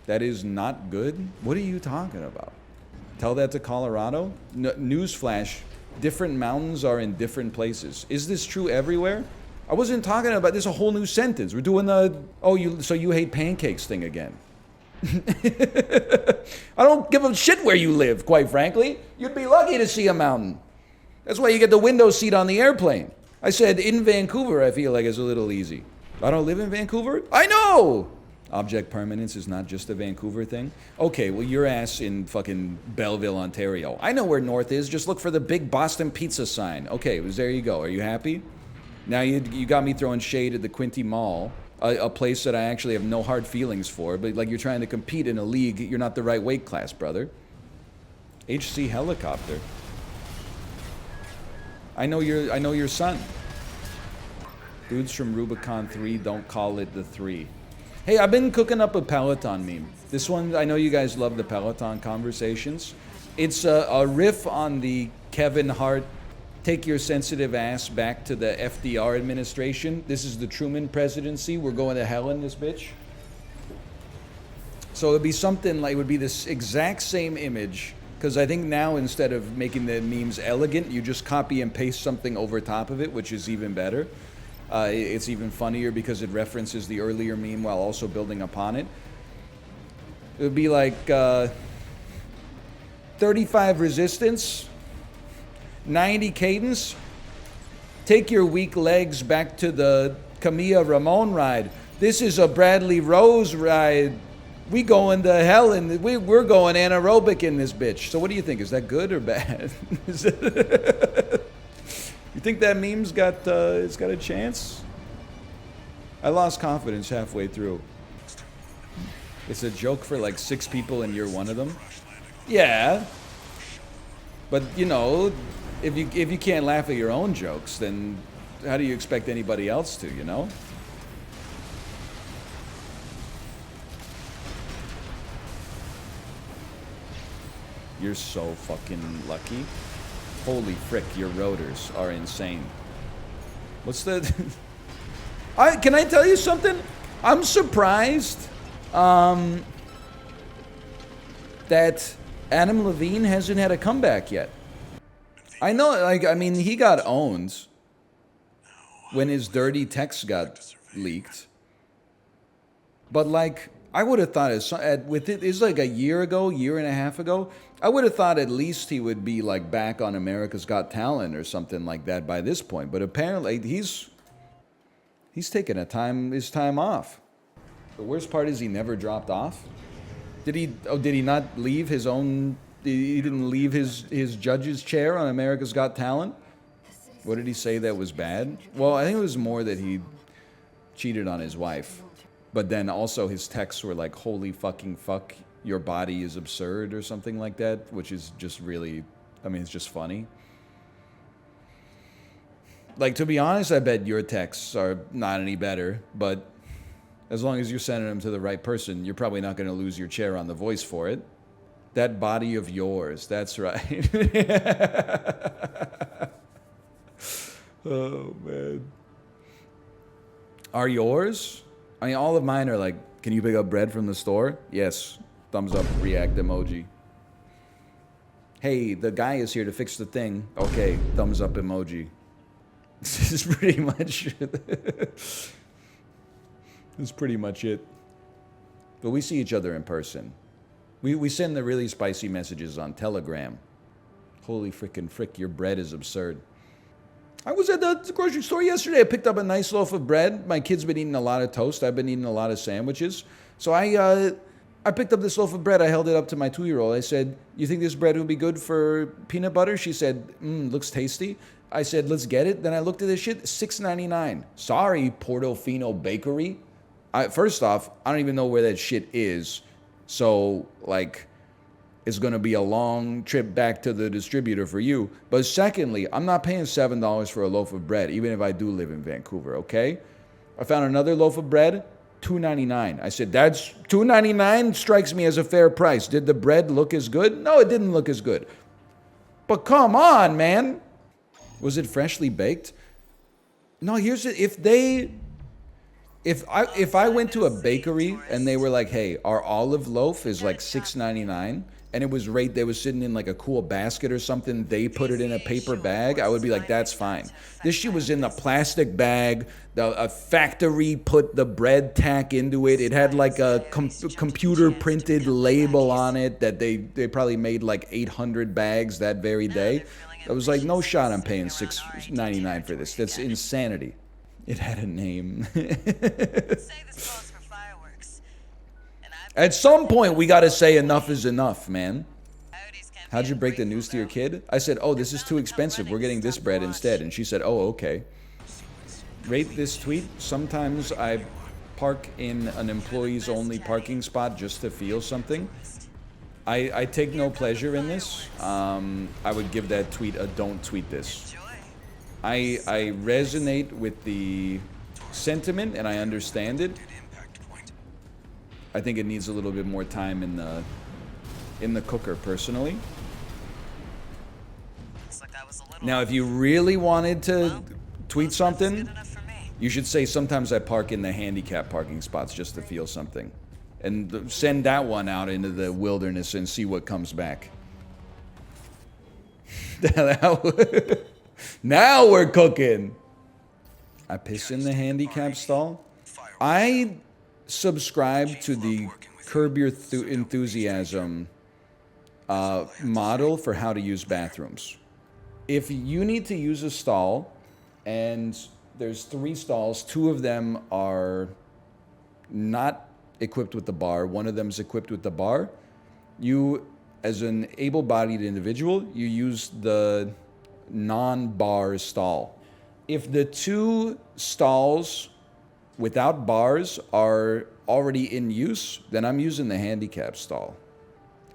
That is not good? What are you talking about? Tell that to Colorado? Newsflash, different mountains are in different places. Is this true everywhere? I wasn't talking about this, a whole new sentence. We're doing so you hate pancakes thing again. I don't give a shit where you live, quite frankly. You'd be lucky to see a mountain. That's why you get the window seat on the airplane. I said in Vancouver, I feel like it's a little easy. I don't live in Vancouver? I know! Object permanence is not just a Vancouver thing. Okay, well, your ass in fucking Belleville, Ontario. I know where north is. Just look for the big Boston Pizza sign. Okay, well, there you go. Are you happy? Now you got me throwing shade at the Quinte Mall, a place that I actually have no hard feelings for, but like you're trying to compete in a league, you're not the right weight class, brother. HC helicopter. I know your son. Dudes from Rubicon 3 don't call it the 3. Hey, I've been cooking up a Peloton meme. This one, I know you guys love the Peloton conversations. It's a riff on the Kevin Hart, take your sensitive ass back to the FDR administration. This is the Truman presidency. We're going to hell in this bitch. So it'd be something like, it would be this exact same image, because I think now instead of making the memes elegant, you just copy and paste something over top of it, which is even better. It's even funnier because it references the earlier meme while also building upon it. It would be like 35 resistance, 90 cadence. Take your weak legs back to the Camilla Ramon ride. This is a Bradley Rose ride. We going to hell and we're going anaerobic in this bitch. So what do you think? Is that good or bad? You think that meme's got it's got a chance? I lost confidence halfway through. It's a joke for like 6 people and you're one of them. Yeah, but you know, if you can't laugh at your own jokes, then how do you expect anybody else to? You know. You're so fucking lucky. Holy frick, your rotors are insane. What's the... Can I tell you something? I'm surprised that Adam Levine hasn't had a comeback yet. I know, like, I mean, he got owned when his dirty text got leaked. But, like, I would have thought it's like a year and a half ago, I would have thought at least he would be like back on America's Got Talent or something like that by this point. But apparently he's taken his time off. The worst part is he never dropped off. Did he not leave his own? He didn't leave his judge's chair on America's Got Talent. What did he say that was bad? Well, I think it was more that he cheated on his wife. But then also his texts were like, holy fucking fuck, your body is absurd or something like that, which is just really, I mean, it's just funny. Like, to be honest, I bet your texts are not any better, but as long as you're sending them to the right person, you're probably not going to lose your chair on The Voice for it. That body of yours, that's right. Oh, man. Are yours? I mean, all of mine are like, can you pick up bread from the store? Yes. Thumbs up, react emoji. Hey, the guy is here to fix the thing. Okay, thumbs up emoji. This is pretty much This is pretty much it. But we see each other in person. We send the really spicy messages on Telegram. Holy frickin' frick, your bread is absurd. I was at the grocery store yesterday. I picked up a nice loaf of bread. My kid's been eating a lot of toast. I've been eating a lot of sandwiches. So I picked up this loaf of bread. I held it up to my 2-year-old. I said, you think this bread would be good for peanut butter? She said, looks tasty. I said, let's get it. Then I looked at this shit, $6.99. Sorry, Portofino Bakery. First off, I don't even know where that shit is. So, like, it's going to be a long trip back to the distributor for you. But secondly, I'm not paying $7 for a loaf of bread, even if I do live in Vancouver, okay? I found another loaf of bread, $2.99. I said, that's $2.99 strikes me as a fair price. Did the bread look as good? No, it didn't look as good. But come on, man. Was it freshly baked? No, here's it. If I went to a bakery and they were like, hey, our olive loaf is like $6.99, and it was they was sitting in like a cool basket or something, they put it in a paper bag, I would be like, that's fine. This shit was in the plastic bag. A factory put the bread tack into it. It had like a computer printed label on it that they probably made like 800 bags that very day. I was like, no shot I'm paying $6.99 for this. That's insanity. It had a name. At some point, we got to say enough is enough, man. How'd you break the news to your kid? I said, oh, this is too expensive. We're getting this bread instead. And she said, oh, okay. Rate this tweet. Sometimes I park in an employees only parking spot just to feel something. I take no pleasure in this. I would give that tweet a don't tweet this. I resonate with the sentiment and I understand it. I think it needs a little bit more time in the cooker, personally. Now, if you really wanted to tweet something, you should say sometimes I park in the handicap parking spots just to feel something. And send that one out into the wilderness and see what comes back. Now we're cooking. I piss in the handicap stall. I subscribe to the Curb Your Enthusiasm model for how to use bathrooms. If you need to use a stall, and there's 3 stalls, 2 of them are not equipped with the bar, one of them is equipped with the bar, you, as an able-bodied individual, you use the non-bar stall. If the 2 stalls without bars are already in use, then I'm using the handicap stall.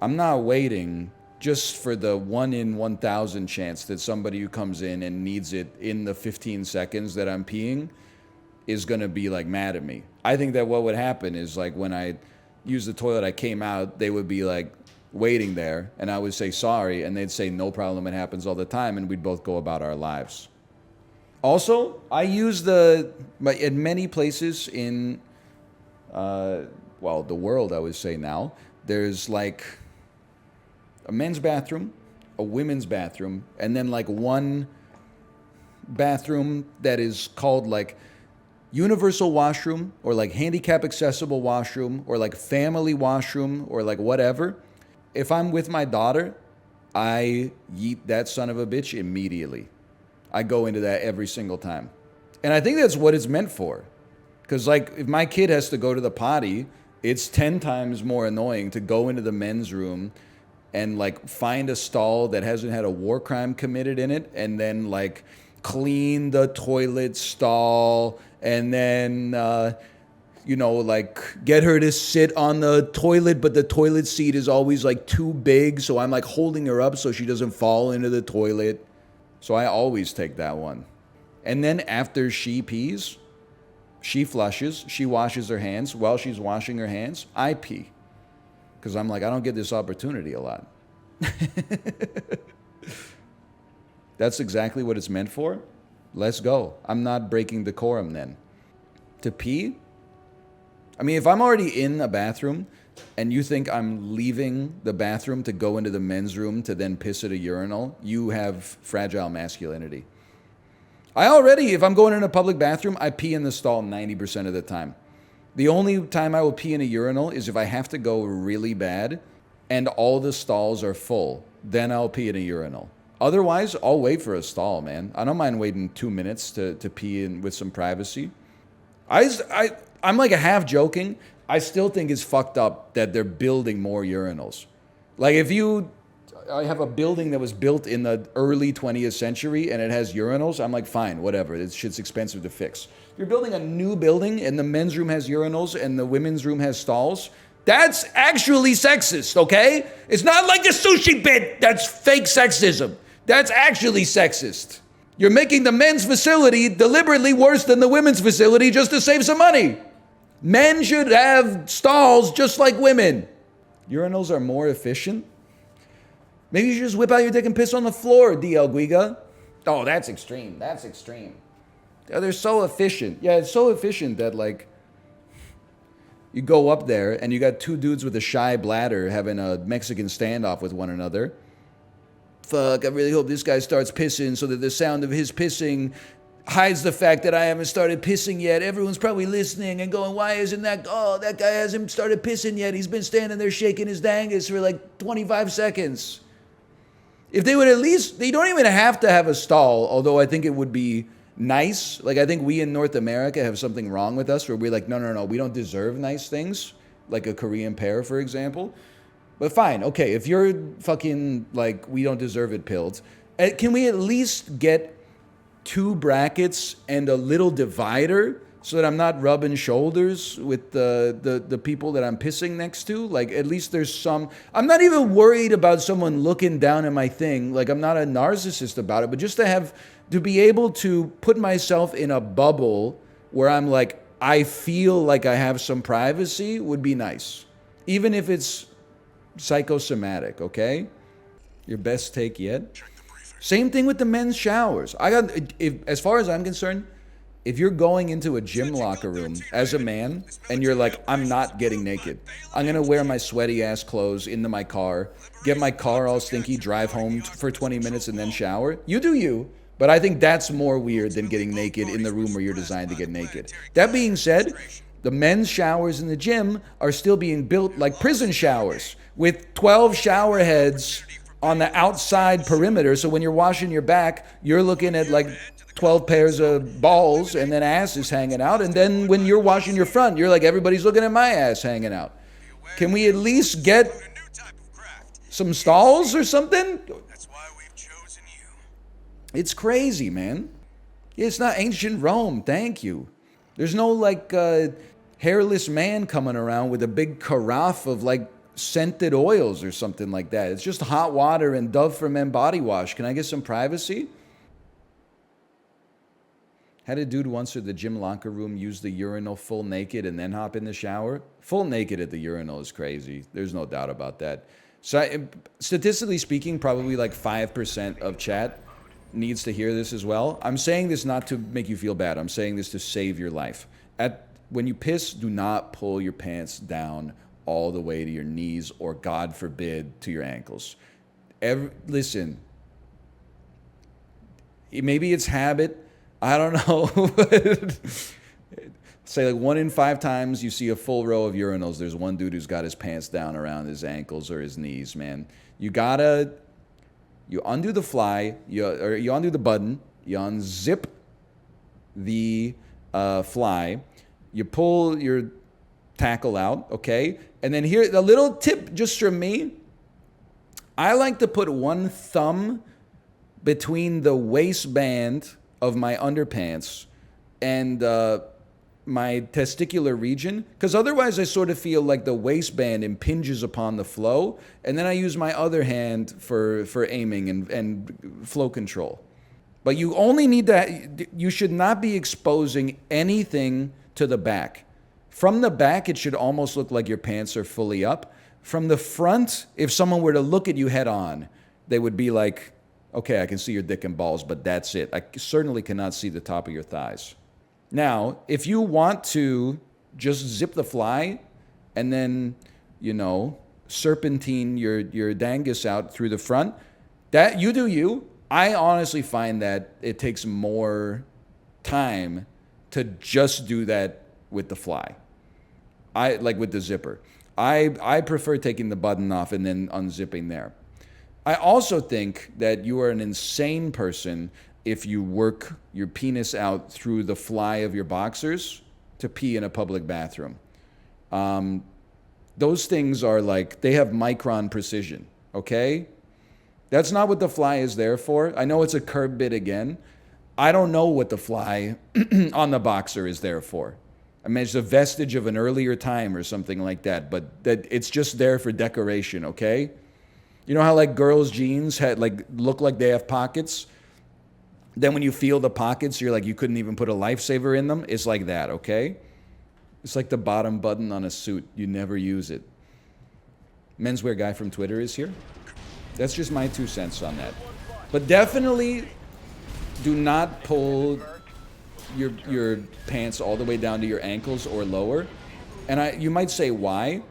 I'm not waiting just for the 1 in 1,000 chance that somebody who comes in and needs it in the 15 seconds that I'm peeing is gonna be like mad at me. I think that what would happen is like when I use the toilet, I came out, they would be like waiting there and I would say sorry and they'd say no problem, it happens all the time, and we'd both go about our lives. Also, I use in many places in, the world, I would say now, there's like a men's bathroom, a women's bathroom, and then like one bathroom that is called like universal washroom or like handicap accessible washroom or like family washroom or like whatever. If I'm with my daughter, I yeet that son of a bitch immediately. I go into that every single time. And I think that's what it's meant for. Because like if my kid has to go to the potty, it's 10 times more annoying to go into the men's room and like find a stall that hasn't had a war crime committed in it and then like clean the toilet stall and then like get her to sit on the toilet, but the toilet seat is always like too big, so I'm like holding her up so she doesn't fall into the toilet. So I always take that one. And then after she pees, she flushes, she washes her hands. While she's washing her hands, I pee. Because I'm like, I don't get this opportunity a lot. That's exactly what it's meant for. Let's go. I'm not breaking decorum then. To pee? I mean, if I'm already in a bathroom and you think I'm leaving the bathroom to go into the men's room to then piss at a urinal, you have fragile masculinity. If I'm going in a public bathroom, I pee in the stall 90% of the time. The only time I will pee in a urinal is if I have to go really bad and all the stalls are full. Then I'll pee in a urinal. Otherwise, I'll wait for a stall, man. I don't mind waiting 2 minutes to pee in with some privacy. I'm like a half joking. I still think it's fucked up that they're building more urinals. Like I have a building that was built in the early 20th century and it has urinals, I'm like, fine, whatever. This shit's expensive to fix. If you're building a new building and the men's room has urinals and the women's room has stalls, That's actually sexist, okay? It's not like a sushi bit that's fake sexism. That's actually sexist. You're making the men's facility deliberately worse than the women's facility just to save some money. Men should have stalls just like women. Urinals are more efficient. Maybe you should just whip out your dick and piss on the floor, DL Guiga. Oh, that's extreme. That's extreme. Yeah, they're so efficient. Yeah, it's so efficient that, like, you go up there and you got two dudes with a shy bladder having a Mexican standoff with one another. Fuck, I really hope this guy starts pissing so that the sound of his pissing hides the fact that I haven't started pissing yet. Everyone's probably listening and going, why isn't that, oh, that guy hasn't started pissing yet. He's been standing there shaking his dangus for like 25 seconds. If they would at least, they don't even have to have a stall, although I think it would be nice. Like, I think we in North America have something wrong with us where we're like, no, we don't deserve nice things. Like a Korean pear, for example. But fine, okay, if you're fucking like, we don't deserve it pilled, can we at least get 2 brackets and a little divider so that I'm not rubbing shoulders with the people that I'm pissing next to? Like, at least there's some, I'm not even worried about someone looking down at my thing. Like, I'm not a narcissist about it, but just to be able to put myself in a bubble where I'm like, I feel like I have some privacy would be nice. Even if it's psychosomatic, okay? Your best take yet? Same thing with the men's showers. As far as I'm concerned, if you're going into a gym locker room as a man and you're like, I'm not getting naked. I'm gonna wear my sweaty ass clothes into my car, get my car all stinky, drive home for 20 minutes and then shower. You do you, but I think that's more weird than getting naked in the room where you're designed to get naked. That being said, the men's showers in the gym are still being built like prison showers with 12 shower heads on the outside perimeter. So when you're washing your back, you're looking at like 12 pairs of balls and then ass is hanging out. And then when you're washing your front, you're like, everybody's looking at my ass hanging out. Can we at least get some stalls or something? That's why we've chosen you. It's crazy, man. It's not ancient Rome. Thank you. There's no like hairless man coming around with a big carafe of like scented oils or something like that. It's just hot water and Dove for Men body wash. Can I get some privacy? Had a dude once at the gym locker room use the urinal full naked and then hop in the shower. Full naked at the urinal is crazy. There's no doubt about that. So statistically speaking, probably like 5% of chat needs to hear this as well. I'm saying this not to make you feel bad. I'm saying this to save your life. When you piss, do not pull your pants down all the way to your knees or, God forbid, to your ankles. Listen, maybe it's habit. I don't know. Say like 1 in 5 times you see a full row of urinals, there's one dude who's got his pants down around his ankles or his knees, man. You undo the fly, you undo the button, you unzip the fly, you pull your tackle out, okay? And then here, a little tip just from me. I like to put one thumb between the waistband of my underpants and my testicular region, because otherwise I sort of feel like the waistband impinges upon the flow, and then I use my other hand for aiming and flow control. But you only need that. You should not be exposing anything to the back. From the back, it should almost look like your pants are fully up. From the front, if someone were to look at you head on, they would be like, okay, I can see your dick and balls, but that's it. I certainly cannot see the top of your thighs. Now, if you want to just zip the fly and then, serpentine your dangus out through the front, that you do you. I honestly find that it takes more time to just do that with the fly. Like with the zipper. I prefer taking the button off and then unzipping there. I also think that you are an insane person if you work your penis out through the fly of your boxers to pee in a public bathroom. Those things are like, they have micron precision, okay? That's not what the fly is there for. I know it's a curb bit again. I don't know what the fly on the boxer is there for. I mean, it's a vestige of an earlier time or something like that, but that it's just there for decoration, okay? You know how like girls' jeans look like they have pockets? Then when you feel the pockets, you're like, you couldn't even put a lifesaver in them? It's like that, okay? It's like the bottom button on a suit. You never use it. Menswear guy from Twitter is here. That's just my 2 cents on that. But definitely do not pull your pants all the way down to your ankles or lower. And you might say, why?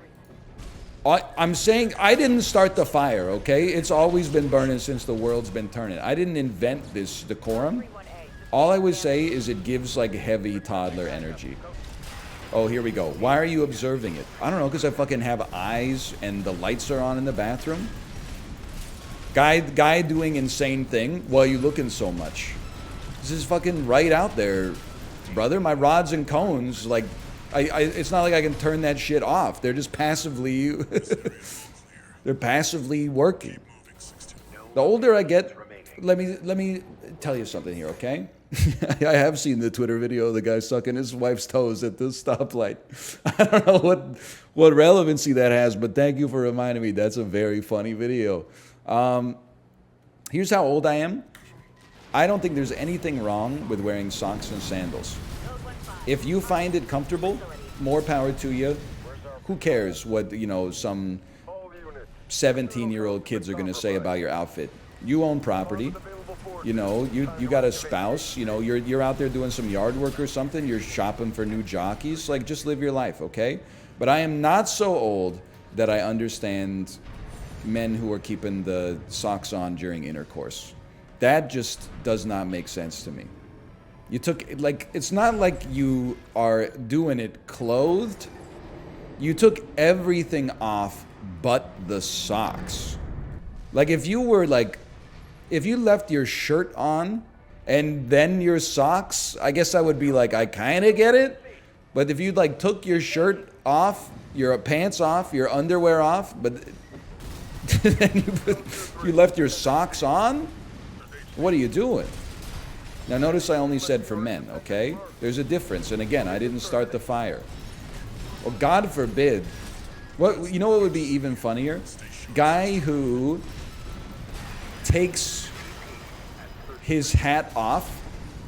I'm saying I didn't start the fire, okay? It's always been burning since the world's been turning. I didn't invent this decorum. All I would say is it gives like heavy toddler energy. Oh, here we go. Why are you observing it? I don't know, because I fucking have eyes and the lights are on in the bathroom. Guy doing insane thing. Why are you looking so much? This is fucking right out there, brother. My rods and cones, like, it's not like I can turn that shit off. They're just passively, they're passively working. The older I get, let me tell you something here, okay? I have seen the Twitter video of the guy sucking his wife's toes at the stoplight. I don't know what relevancy that has, but thank you for reminding me. That's a very funny video. Here's how old I am. I don't think there's anything wrong with wearing socks and sandals. If you find it comfortable, more power to you. Who cares what, you know, some 17-year-old kids are going to say about your outfit? You own property. You know, you got a spouse. You know, you're out there doing some yard work or something. You're shopping for new jockeys. Like, just live your life, okay? But I am not so old that I understand men who are keeping the socks on during intercourse. That just does not make sense to me. You took, like, it's not like you are doing it clothed. You took everything off but the socks. Like, if you left your shirt on and then your socks, I guess I would be like, I kind of get it. But if you, like, took your shirt off, your pants off, your underwear off, but then you left your socks on, what are you doing? Now notice I only said for men, okay? There's a difference, and again, I didn't start the fire. Well, God forbid. You know what would be even funnier? Guy who takes his hat off,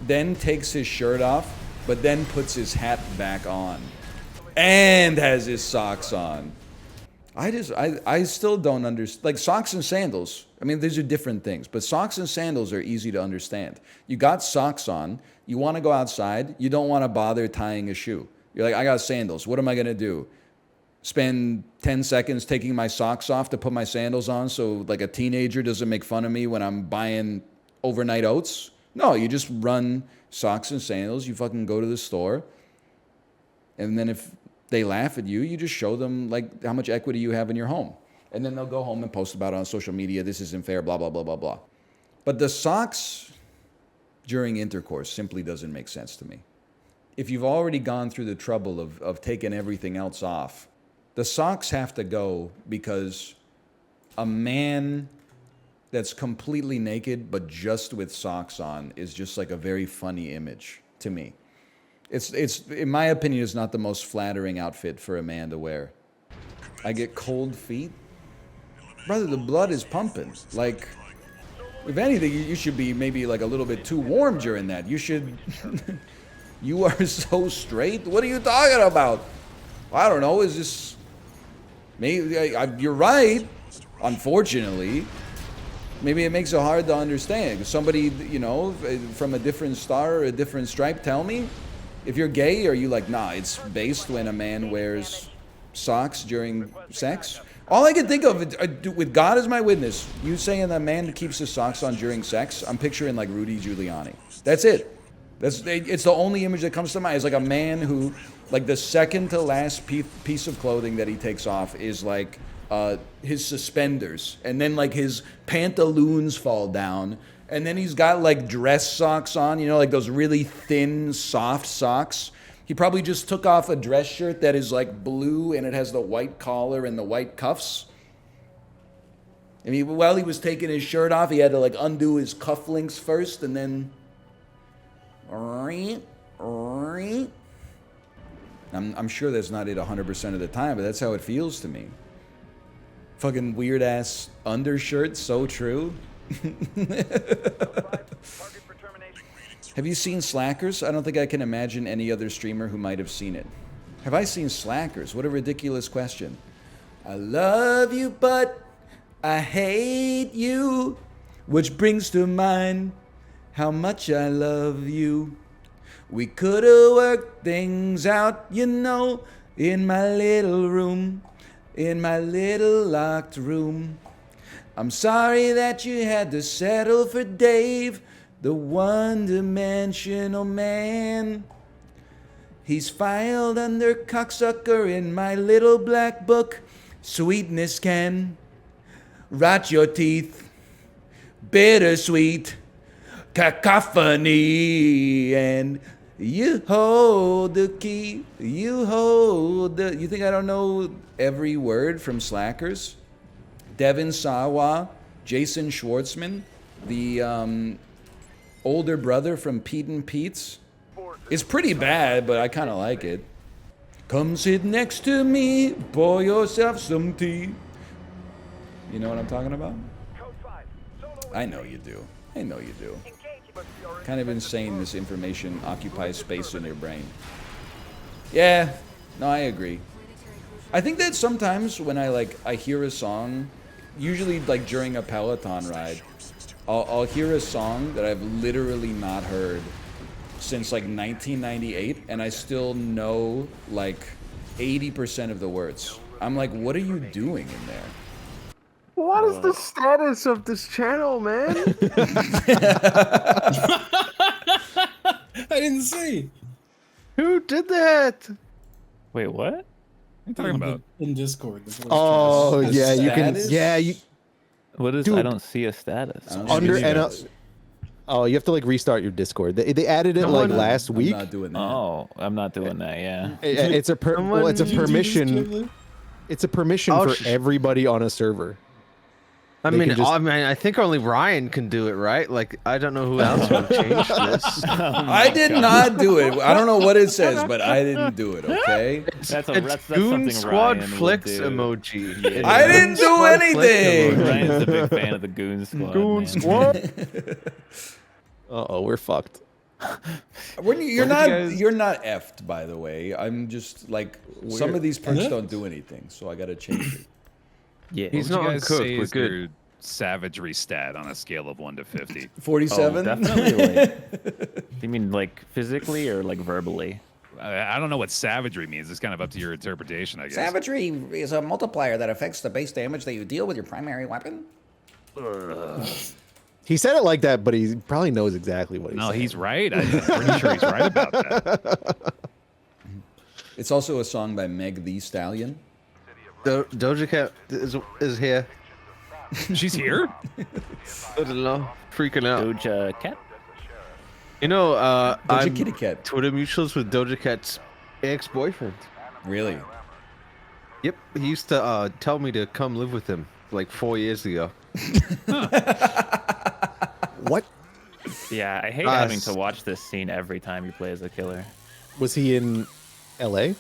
then takes his shirt off, but then puts his hat back on, and has his socks on. I still don't understand. Like, socks and sandals, I mean, these are different things, but socks and sandals are easy to understand. You got socks on, you want to go outside, you don't want to bother tying a shoe. You're like, I got sandals, what am I going to do? Spend 10 seconds taking my socks off to put my sandals on so, like, a teenager doesn't make fun of me when I'm buying overnight oats? No, you just run socks and sandals, you fucking go to the store, and then if they laugh at you, you just show them, like, how much equity you have in your home. And then they'll go home and post about it on social media. This isn't fair, blah, blah, blah, blah, blah. But the socks during intercourse simply doesn't make sense to me. If you've already gone through the trouble of taking everything else off, the socks have to go, because a man that's completely naked but just with socks on is just like a very funny image to me. It's in my opinion, it's not the most flattering outfit for a man to wear. I get cold feet. Brother, the blood is pumping. Like, if anything, you should be maybe like a little bit too warm during that. You should, you are so straight. What are you talking about? I don't know, is this, maybe, you're right, unfortunately. Maybe it makes it hard to understand. Somebody, you know, from a different star or a different stripe, tell me. If you're gay, are you like, nah, it's based when a man wears socks during sex? All I can think of, with God as my witness, you saying that a man keeps his socks on during sex, I'm picturing like Rudy Giuliani. That's it. It's the only image that comes to mind. It's like a man who, like, the second to last piece of clothing that he takes off is like his suspenders. And then like his pantaloons fall down. And then he's got like dress socks on, you know, like those really thin, soft socks. He probably just took off a dress shirt that is like blue and it has the white collar and the white cuffs. I mean, while he was taking his shirt off, he had to like undo his cufflinks first and then... I'm sure that's not it 100% of the time, but that's how it feels to me. Fucking weird ass undershirt, so true. Have you seen Slackers? I don't think I can imagine any other streamer who might have seen it. Have I seen Slackers? What a ridiculous question. I love you, but I hate you, which brings to mind how much I love you. We could have worked things out, you know, in my little room, in my little locked room. I'm sorry that you had to settle for Dave, the one-dimensional man. He's filed under cocksucker in my little black book. Sweetness can rot your teeth, bittersweet cacophony, and you hold the key, you hold the... You think I don't know every word from Slackers? Devin Sawa, Jason Schwartzman, the older brother from Pete and Pete's. It's pretty bad, but I kind of like it. Come sit next to me, pour yourself some tea. You know what I'm talking about? I know you do. I know you do. Kind of insane this information occupies space in your brain. Yeah, no, I agree. I think that sometimes when I hear a song, usually like during a Peloton ride, I'll hear a song that I've literally not heard since like 1998, and I still know like 80% of the words. I'm like, what are you doing in there? What is the status of this channel, man? I didn't see. Who did that? Wait, what? What are you talking about? In Discord. Oh, The yeah, you can. status? Yeah, you What is? Dude. I don't see a status. under and oh, you have to like restart your Discord. They added it like last week. I'm not doing that. Oh, I'm not doing that. Yeah. It's a it's a permission. It's a permission for everybody on a server. I They mean, can just- I think only Ryan can do it, right? Like, I don't know who else would change this. I did not do it. I don't know what it says, but I didn't do it, okay? That's It's something Goon Squad Ryan would Flicks do. emoji. Yeah. It's I didn't Goon do Squad Flicks anything. emoji. Ryan's a big fan of the Goon Squad. Goon man. Squad. Uh-oh, we're fucked. You're not effed, by the way. I'm just like some of these perks don't do anything, so I gotta change it. Yeah. He's What would not you guys uncooked. say We're is good. your savagery stat on a scale of 1 to 50? 47. Definitely. Do you mean like physically or like verbally? I don't know what savagery means. It's kind of up to your interpretation, I guess. Savagery is a multiplier that affects the base damage that you deal with your primary weapon. He said it like that, but he probably knows exactly what he's saying. No, he's right. I'm pretty sure he's right about that. It's also a song by Meg the Stallion. Doja Cat is here. She's here? I don't know. Freaking out. Doja Cat? You know, Doja I'm Kitty Cat. Twitter mutuals with Doja Cat's ex-boyfriend. Really? Yep, he used to tell me to come live with him like 4 years ago. What? Yeah, I hate having to watch this scene every time you play as a killer. Was he in L.A.?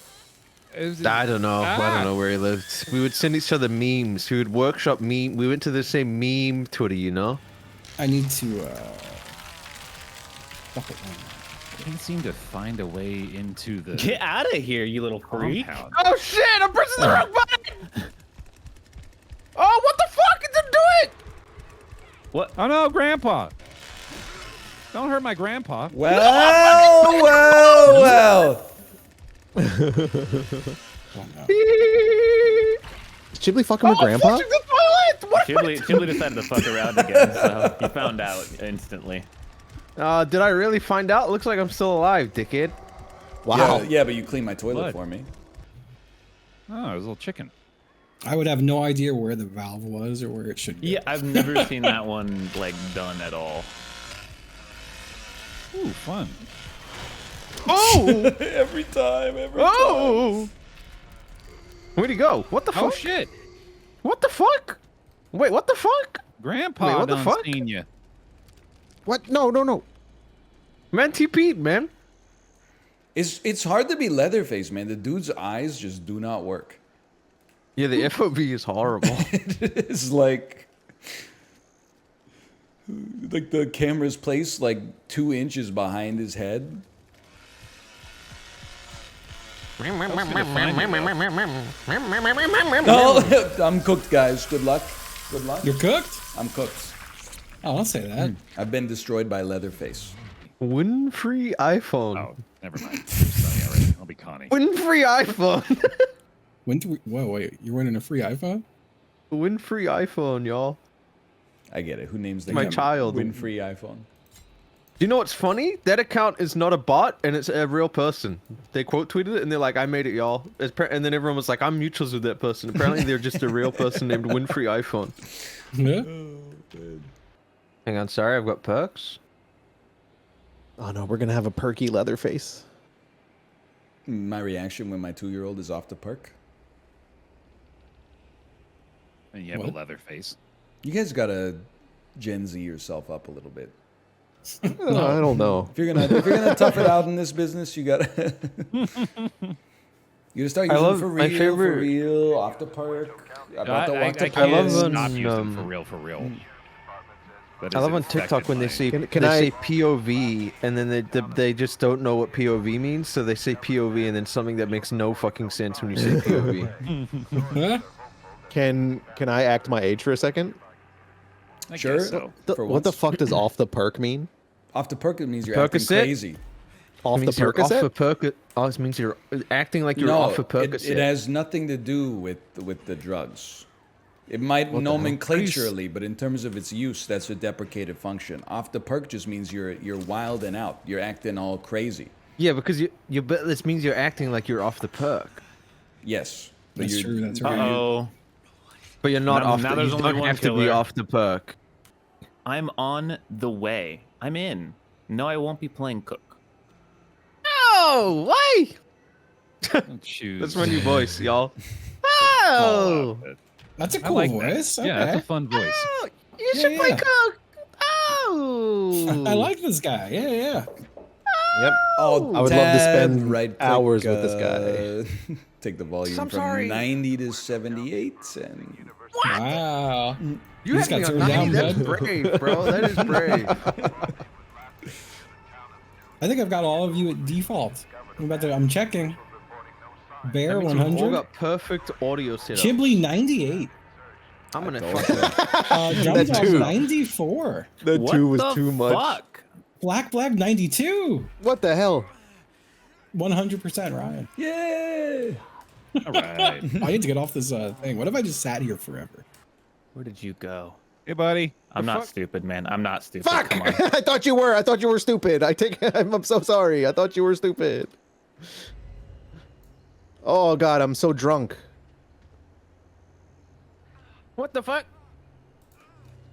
I don't know. I don't know where he lived. We would send each other memes. We would workshop meme. We went to the same meme Twitter, you know? I need to, Can't seem to find a way into the Get out of here, you little freak. compound. Oh shit! I'm pressing the wrong button! Oh, what the fuck? It didn't do it! What? Oh no, Grandpa! Don't hurt my grandpa. Well, well. Is Chibli fucking with Grandpa? Flushing the toilet! What am I Chibli decided to fuck around again, so he found out instantly. Did I really find out? Looks like I'm still alive, dickhead. Wow. Yeah, but you cleaned my toilet Blood. for me. Oh, it was a little chicken. I would have no idea where the valve was or where it should be. Yeah, I've never seen that one like done at all. Ooh, fun. Oh! every time. Oh! Where'd he go? What the fuck? Oh shit! What the fuck? Wait, what the fuck? Grandpa Wait, what the done fuck? seen you. What? No. Man, TP'd, man. It's hard to be Leatherface, man. The dude's eyes just do not work. Yeah, the FOB is horrible. It's like the camera's placed like 2 inches behind his head. Oh, I'm cooked, guys. Good luck. Good luck. You're cooked? I'm cooked. Oh, I'll say that. I've been destroyed by Leatherface. Winfrey iPhone. Oh, never mind. Sorry, already. I'll be Connie. Winfrey iPhone. Whoa, wait, you're winning a free iPhone? Winfrey iPhone, y'all. I get it. Who names the My child. Winfrey iPhone? Do you know what's funny? That account is not a bot, and it's a real person. They quote tweeted it, and they're like, "I made it, y'all." And then everyone was like, "I'm mutuals with that person." Apparently, they're just a real person named Winfrey iPhone. Yeah. Hang on, sorry, I've got perks. Oh no, we're gonna have a perky Leatherface. My reaction when my 2-year-old is off the perk. And you have a leather face. You guys gotta Gen Z yourself up a little bit. I don't know. If you're gonna tough it out in this business, you gotta you gotta start using love for my real, favorite- for real, off the perk. About to walk the I perk. can't love stop when, using for real. That I is love on TikTok when they infected say Can they I- say POV and then they just don't know what POV means, so they say POV and then something that makes no fucking sense when you say POV. Huh? Can I act my age for a second? by- I Sure. guess so. For What the once. fuck does off the perk mean? Off the perk, it means you're acting Percocet? crazy. Off the means you're off a Percocet? perk. Oh, it means you're acting like you're No, off a Percocet. it has nothing to do with the drugs. It might nomenclaturally, but in terms of its use, that's a deprecated function. Off the perk just means you're wild and out. You're acting all crazy. Yeah, because this means you're acting like you're off the perk, Yes. But That's you're- true. That's right. Uh-oh. but you're not Now- off. now The, there's you only don't one have to be killer. off the perk. I'm on the way. I'm in. No, I won't be playing Cook. Oh, why? Choose. That's my new voice, y'all. Oh, Oh, That's a I cool like that. voice. Yeah, that's Okay. a fun voice. oh you should Yeah, play yeah. Cook. Oh, I like this guy. Yeah, yeah. Yep. Oh, I would love to spend right hours with this guy. Take the volume I'm from sorry. 90 to 78 and Wow. you He's had me got on turned down, 90. That's bud. brave, bro. That is brave. I think I've got all of you at default. I'm checking. Bear That means we've all 100. got perfect audio setup. Chibli 98. I'm gonna fucking. Jump That Dog too. 94. The What 2 was the too much. fuck? Black 92. What the hell? 100% Ryan. yeah. All right. I need to get off this thing. What if I just sat here forever? Where did you go? Hey, buddy. I'm not stupid, man. I'm not stupid. Fuck! Come on. I thought you were. I thought you were stupid. I'm so sorry. I thought you were stupid. Oh god, I'm so drunk. What the fuck?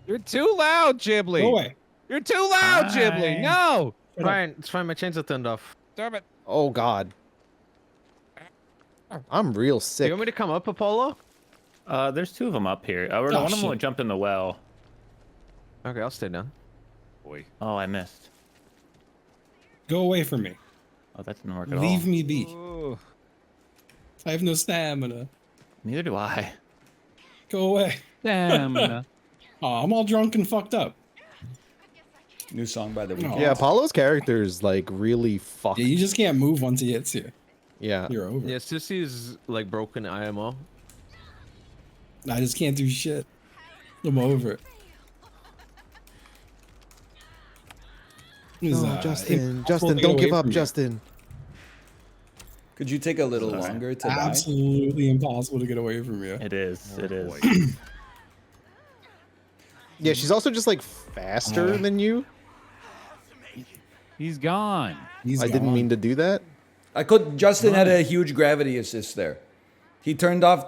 You're too loud, Ghibli. Go away. You're too loud, Ghibli. No. Ryan, it's fine. My chains are turned off. Stop it. Oh god. I'm real Do sick. you want me to come up, Apollo? There's 2 of them up here. One of them shit. jumped in the well. Okay, I'll stay down. Boy. Oh, I missed. Go away from me. Oh, that didn't work at all. Leave me be. Ooh. I have no stamina. Neither do I. Go away. Damn. Oh, I'm all drunk and fucked up. New song by the Oh. Weeknd. Yeah, Apollo's character is like really fucked. Yeah, you just can't move once he hits you. Yeah. You're over. Yeah, Sissy is like broken IMO. I just can't do shit. I'm over it. This is, No, Justin, impossible Justin, to get don't away give up, from you. Justin. Could you take a little longer to die? Absolutely impossible to get away from you. It is. It is. Yeah, she's also just like faster than you. He's gone. He's I didn't gone. mean to do that. Justin had a huge gravity assist there. He turned off.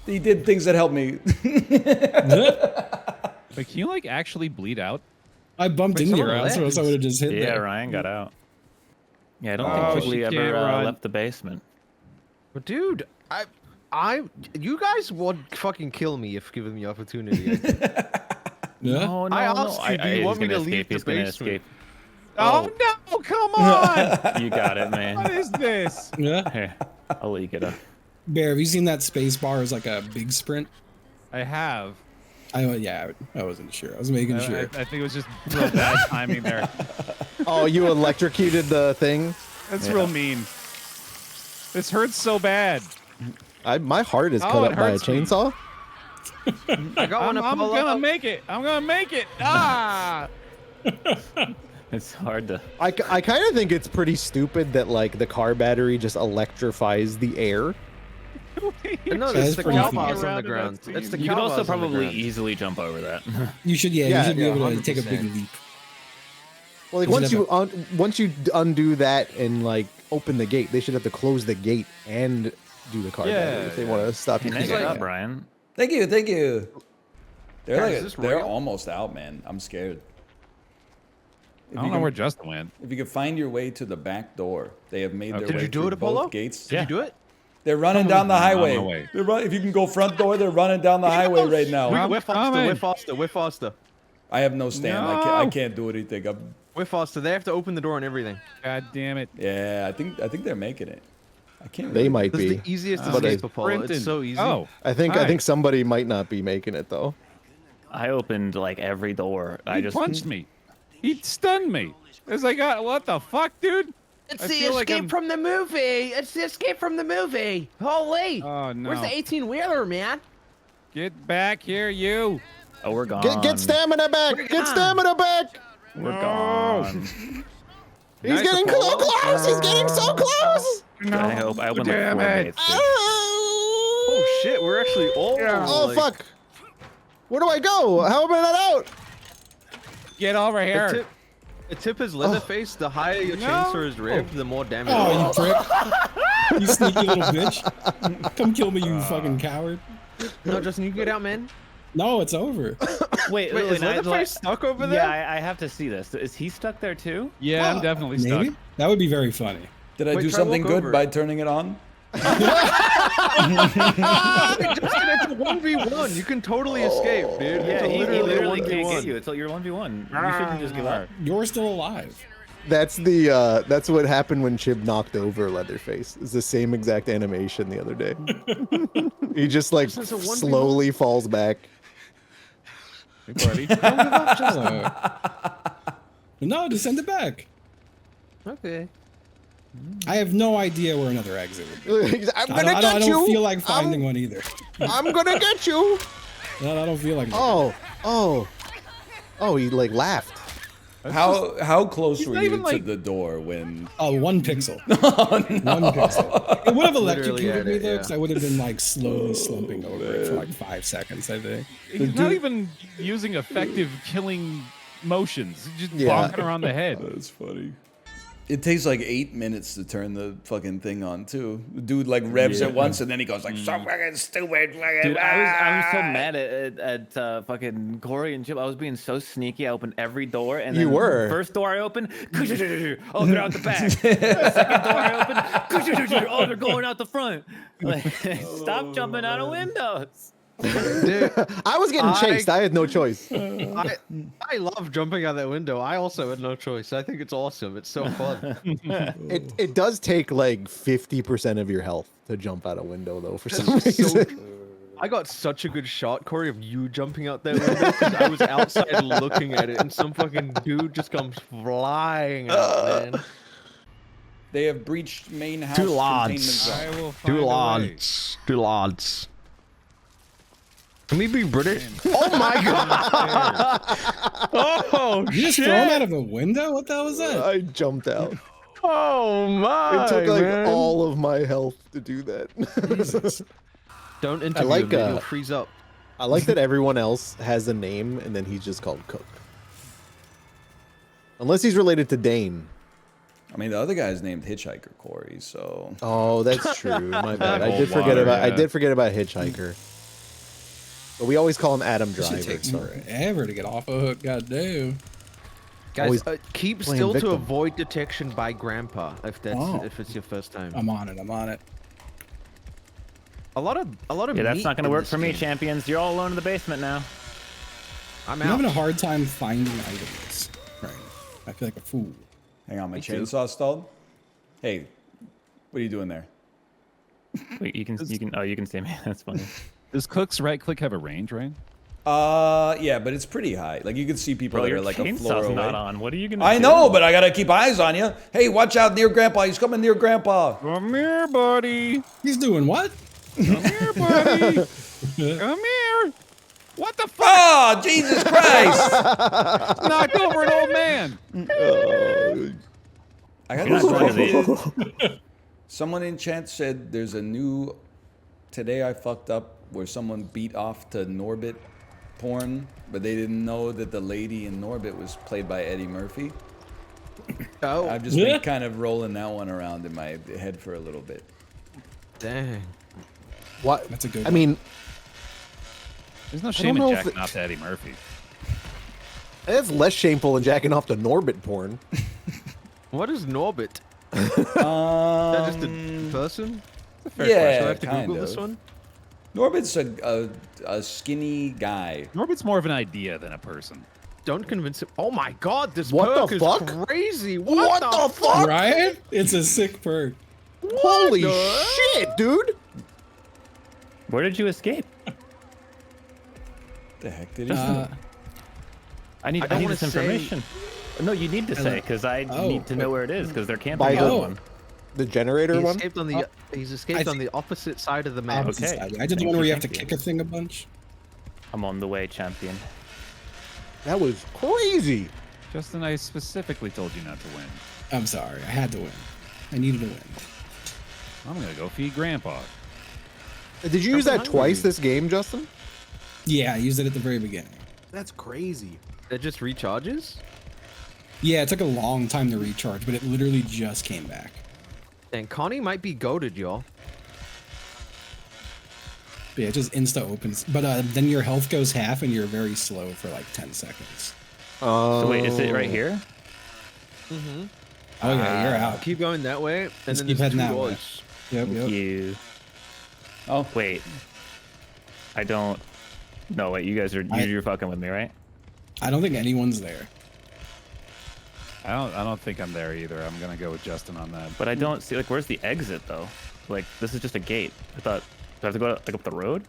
He did things that helped me. But can you like actually bleed out? I bumped into your ass, or else I would have just hit Yeah, there. Ryan got out. Yeah, I don't Oh, think she Ghibli can't ever run. left the basement. But dude, you guys would fucking kill me if given the opportunity. Yeah. Oh, no, I no. asked you, do you he's want me gonna to leave escape. the He's gonna basement? escape. Oh, no. Oh, come on! You got it, man. What is this? Yeah. Here, I'll let you get up. Bear, have you seen that space bar as like a big sprint? I have. Yeah, I wasn't sure. I was making sure. I think it was just real bad timing there. Oh, you electrocuted the thing? That's real mean. This hurts so bad. My heart is Oh, cut it up by a hurts me. chainsaw. I got one. I'm gonna make it. I'm gonna make it. Ah! It's hard to. I kind of think it's pretty stupid that like the car battery just electrifies the air. No, That's it's the pretty cow funny. bars on the ground. It's the You cow could also bars on the probably ground. easily jump over that. You should, you should be able to take a big 100%. leap. Well, like They should once you undo that and like open the gate, they should have to close the gate and do the car battery if they want to stop you. Nice from job, that. Brian. Thank you, thank you. They're Guys, like is this they're real? almost out, man. I'm scared. If I don't know where Justin went. If you could find your way to the back door, they have made their Did way you do through it, Apollo? both gates. Did you do it? They're running down the on my highway. way. If you can go front door, they're running down the highway right now. We're faster. coming. We're faster. We're faster. I have no stand. I can't do anything. We're faster. They have to open the door and everything. God damn it. Yeah, I think they're making it. I can't. They really- might This is be. the easiest But escape, Apollo. Sprinting. It's so easy. Oh. I think Hi. somebody might not be making it though. I opened like every door. He punched me. He stunned me. It's like, what the fuck, dude? It's I the feel like escape I'm- from the movie. It's the escape from the movie. Holy. Oh, no. Where's the 18-wheeler, man? Get back here, you. Oh, we're gone. Get stamina back. Get stamina back. We're gone. He's Nice, getting so Apollo. close. He's getting so close. I hope I opened like Damn 4 it. gates. Dude. Oh shit, we're actually all. Oh like, fuck. Where do I go? How am I not out? Get over here. The tip is Leatherface. The higher your chainsaw is ribbed, the more damage. Oh, you prick. You sneaky little bitch. Come kill me, you fucking coward. No, Justin, you can get out, man. No, it's over. Wait, Wait, is no, Leatherface stuck over there? Yeah, I have to see this. Is he stuck there too? Yeah, I'm definitely stuck. Maybe? That would be very funny. Did I Wait, do try something walk good over. by turning it on? Justin, it's a 1v1. You can totally escape, dude. Yeah, it's he literally literally a can't 1v1. get you. It's you're 1v1. You shouldn't just give up. You're still alive. That's that's what happened when Chib knocked over Leatherface. It's the same exact animation the other day. He just like This is a 1v1. slowly falls back. No, just send it back. Okay. I have no idea where another exit would be. I'm I gonna don't, get I don't you. feel like finding one either. I'm gonna get you. No, I don't feel like. Oh, he like laughed. How close were not you even, to like- the door when? Oh, 1 pixel. 1 pixel. It would have Literally electrocuted at me it, though, yeah. because I would have been like slowly slumping over it for like 5 seconds, I think. He's not even using effective killing motions. He's just Yeah. bonking around the head. That's funny. It takes like 8 minutes to turn the fucking thing on too. The dude like revs it once and then he goes like, "So fucking stupid." Fucking, Dude, I was so mad at fucking Kory and Chip. I was being so sneaky. I opened every door, and You then were. First door I opened, oh, they're out the back. Second door I opened, oh, they're going out the front. Like, stop jumping out of windows. Dude, I was getting chased. I had no choice. I love jumping out that window. I also had no choice. I think it's awesome. It's so fun. It does take like 50% of your health to jump out a window though for some That's so reason. I got such a good shot, Kory, of you jumping out that window because I was outside looking at it, and some fucking dude just comes flying out, man. They have breached main house Two containment lads. zone. I will find Two a way. lads. Two lads. Can we be British? Oh my god! Oh You just throw him out of a window? What the hell was that? I jumped out. Oh my! It took like man. all of my health to do that. Don't interview like, him, man, he'll freeze up. I like that everyone else has a name and then he's just called Cook. Unless he's related to Dane. I mean, the other guy's named Hitchhiker Kory, so. Oh, that's true. My bad. I Oh, did forget water, about I yeah. did forget about Hitchhiker. But we always call him Adam This Driver. shit takes so- forever to get off a hook. Goddamn. Guys, Always keep playing still victim. to avoid detection by Grandpa if that's Oh. if it's your first time. I'm on it. I'm on it. A lot of Yeah, that's meat not gonna in work this for me, game. champions. You're all alone in the basement now. I'm I'm out. having a hard time finding items. Right. I feel like a fool. Hang on, my Me too. chainsaw stalled. Hey, what are you doing there? Wait, you can see me. That's funny. Does Cook's right click have a range, right? Yeah, but it's pretty high. Like you can see people Bro, that your are like a floor chainsaw's away. not on. What are you gonna I do? know, but I gotta keep eyes on you. Hey, watch out near Grandpa. He's coming near Grandpa. Come here, buddy. He's doing what? Come here, buddy. Come here. What the fuck? Oh, Jesus Christ! Knocked over an old man. I got You're not this. trying Someone in chat said there's a new Today I Fucked Up where someone beat off to Norbit porn, but they didn't know that the lady in Norbit was played by Eddie Murphy. Oh, I've just been kind of rolling that one around in my head for a little bit. dang. What? That's a good I one. mean, There's no I shame don't in know if jacking off to Eddie Murphy. it's less shameful than jacking off to Norbit porn. What is Norbit? Is that just a person? Do I Yeah, have to kind Google of. this one? Norbit's a skinny guy. Norbit's more of an idea than a person. Don't convince him. Oh my god, this What perk the is fuck? crazy. What the fuck? Right? It's a sick perk. Holy shit, dude! Where did you escape? The heck did he? I need wanna this say- information. No, you need to say because I Oh. need to know where it is because there can't By be the- another Oh. one. The generator He one? escaped on the he's escaped I on the opposite side of the map. Opposite Okay. side. I did the Thank one where you, you have to thank kick you. a thing a bunch. I'm on the way, champion. That was crazy. Justin, I specifically told you not to win. I'm sorry. I had to win. I needed to win. I'm gonna go feed Grandpa. Did you use that hungry. twice this game, Justin? Yeah, I used it at the very beginning. That's crazy. It just recharges? Yeah, it took a long time to recharge, but it literally just came back. And Connie might be goaded, y'all. But yeah, it just insta opens. But then your health goes half and you're very slow for like 10 seconds. So wait, is it right here? Mm-hmm. Oh yeah, you're out. Keep going that way, and Just then keep there's heading two that way. doors. Yep, Thank yep. you. Oh, Wait. I don't. No, wait. You guys are you're fucking with me, right? I don't think anyone's there. I don't think I'm there either. I'm gonna go with Justin on that. But I don't see like where's the exit though? Like this is just a gate. I thought do I have to go like up the road?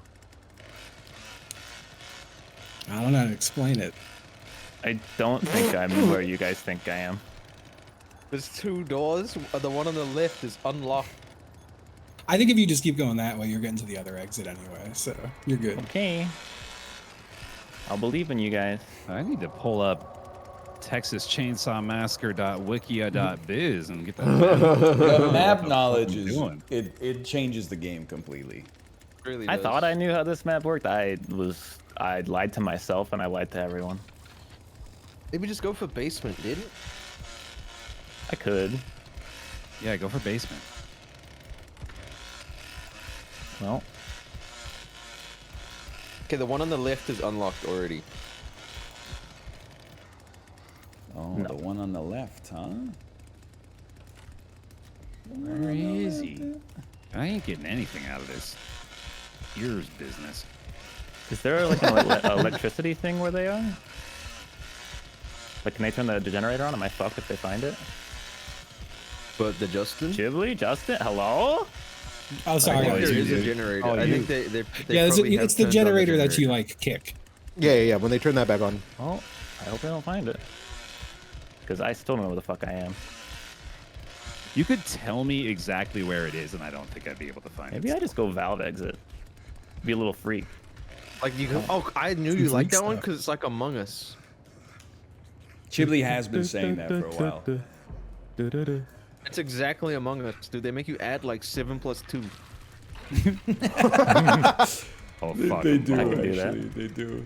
I don't know how to explain it. I don't think I'm where you guys think I am. There's two doors. The one on the left is unlocked. I think if you just keep going that way, you're getting to the other exit anyway, so you're good. Okay. I'll believe in you guys. I need to pull up TexasChainsawMassacre.wikia.biz and get that. the map What knowledge I'm is doing. it changes the game completely. Really I does. thought I knew how this map worked. I lied to myself and I lied to everyone. Maybe just go for basement, didn't? I could. Yeah, go for basement. Well, Okay, the one on the left is unlocked already. Oh, No. the one on the left, huh? Where is he? I ain't getting anything out of this. Ears business. is there like an electricity thing where they are? Like, can they turn the generator on? Am I fucked if they find it? But the Justin? Ghibli, Justin, hello? Oh, sorry. I think there you, is a dude. generator. Oh, I you. think they Yeah, probably have it's the turned on generator that you generator. like kick. Yeah. When they turn that back on. Well, I hope they don't find it. Because I still don't know where the fuck I am. You could tell me exactly where it is, and I don't think I'd be able to find Maybe it. I just go valve exit. Be a little freak. Like you can. Oh, I knew Some you liked freak that one stuff. because it's like Among Us. Chibli has been saying that for a while. It's exactly Among Us, dude. They make you add like 7 + 2. Oh, fuck. They do I can do that. actually. They do.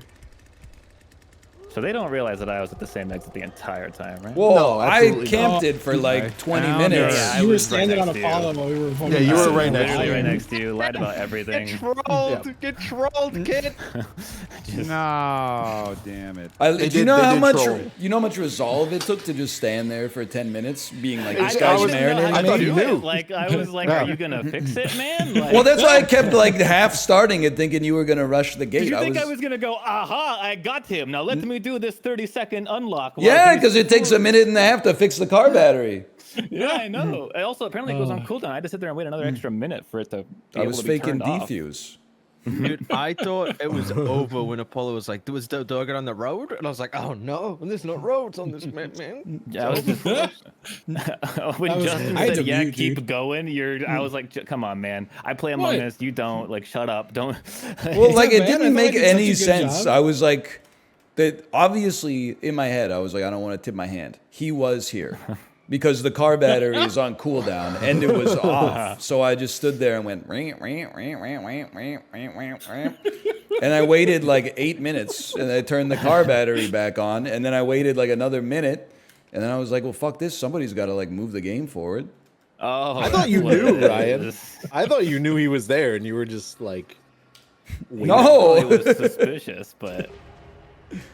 So they don't realize that I was at the same exit the entire time, right? Whoa, No, I absolutely camped not. it for like 20 found minutes. her. Yeah, I You were was right standing on next a to you. follow while we were Yeah, you were right next Literally to right me. next to you. Lied about everything. Trolled! Get trolled, kid! No, damn it. Do you know they how did much troll. you know how much resolve it took to just stand there for 10 minutes, being like, this I guy's was- marinating I me? thought you knew. Like I was like, Yeah. are you gonna fix it, man? Like, Well, that's why I kept like half starting it, thinking you were gonna rush the gate. did you think I was gonna go? Aha! I got him. Now let me do this 30-second unlock. while Yeah, he's because it takes a minute and a half to fix the car battery. Yeah, I know. And also, apparently, it goes on cooldown. I had to sit there and wait another extra minute for it to. Be I able was to be faking turned off. defuse. Dude, I thought it was over when Apollo was like, "Was Doja on the road?" And I was like, "Oh no, there's no roads on this map, man." Yeah, I was just, when Justin I had said, to "Yeah, mute, keep dude. going," I was like, "Come on, man! I play Among What? Us. You don't. Like, shut up! Don't." Well, like that it bad? I didn't thought make I did such a any good sense. job. I was like, that obviously in my head, I was like, I don't want to tip my hand. He was here because the car battery is on cooldown and it was off. So I just stood there and went, ring, ring, ring, ring, ring, ring, ring, ring, ring. And I waited like 8 minutes and I turned the car battery back on. And then I waited like another minute. And then I was like, well, fuck this. Somebody's got to like move the game forward. Oh, I thought you that's what knew, it Ryan. is. I thought you knew he was there, and you were just like, No. It was suspicious, but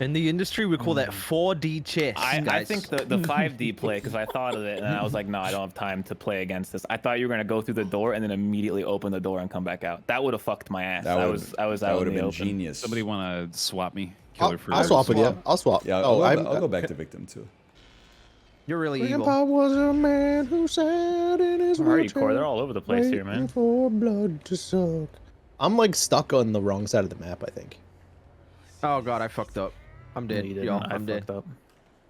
In the industry, we call that 4D chess. I guys. think the 5D play, because I thought of it and I was like, no, I don't have time to play against this. I thought you were gonna go through the door and then immediately open the door and come back out. That would have fucked my ass. I was that out would in have the been open. genius. Somebody want to swap me? I'll, Killer for I'll swap with you. I'll swap. Yeah, oh, I'll go back to victim too. You're really evil. Grandpa was a man who sat in his Where are you, wheelchair, Kory? They're all over the place here, waiting man. for blood to suck. I'm like stuck on the wrong side of the map, I think. Oh god, I fucked up. I'm dead. You didn't. Y'all, I I'm dead. fucked up.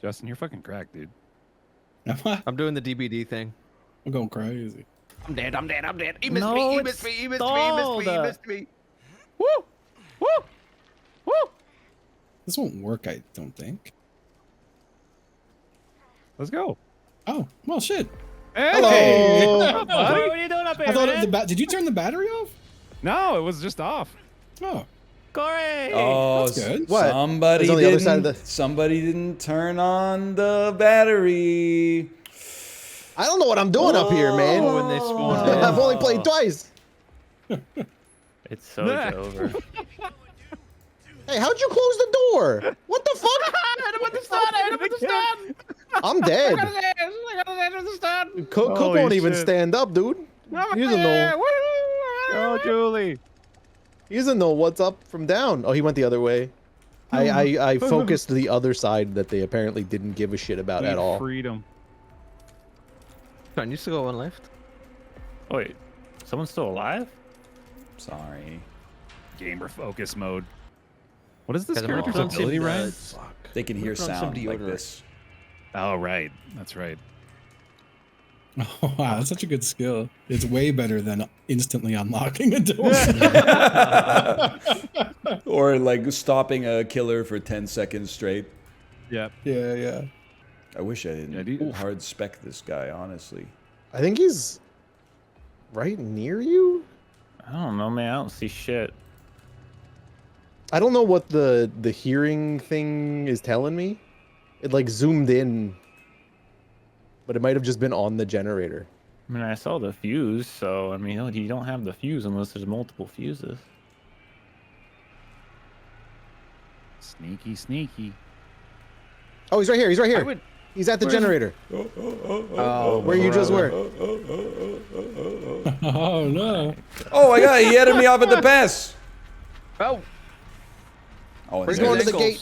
Justin, you're fucking cracked, dude. I'm doing the DBD thing. I'm going crazy. I'm dead. I'm dead. I'm dead. He missed No, me. He it's missed me. He missed me. He missed me. He stalled. missed me. Woo! Woo! Woo! This won't work, I don't think. Let's go. Oh, well, shit. Hello. Kory, what are you doing up here, I thought man? did you turn the battery off? No, it was just off. Oh, Kory! Oh, That's good. What? Somebody It's on the other side of the- somebody didn't turn on the battery. I don't know what I'm doing up here, man. Oh, when they spawned in. I've only played twice. It's so over. Hey, how'd you close the door? What the fuck? I'm dead. Cook Holy won't even shit. stand up, dude. He doesn't know. Oh, Julie. He doesn't know what's up from down. Oh, he went the other way. I focused the other side that they apparently didn't give a shit about at all. Freedom. John, you still got one left. Oh, wait, someone's still alive? Sorry. Gamer focus mode. What is this Guys, I'm gonna character's put on some, ability, Ryan? They can hear Put on some sound like deodorant. this. Oh, right. That's right. Oh, wow, that's such a good skill. It's way better than instantly unlocking a door. Or like stopping a killer for 10 seconds straight. Yep. Yeah, yeah. I wish I didn't Yeah, dude. hard spec this guy, honestly. I think he's right near you. I don't know, man. I don't see shit. I don't know what the hearing thing is telling me. It like zoomed in, but it might have just been on the generator. I mean, I saw the fuse, so I mean, you don't have the fuse unless there's multiple fuses. Sneaky, sneaky. Oh, he's right here. He's right I here. would. He's at the Where's- generator. Oh, Where you just were. Oh no. Oh my god, he headed me off at the pass. Oh, Oh, and He's there going it to the is. gate.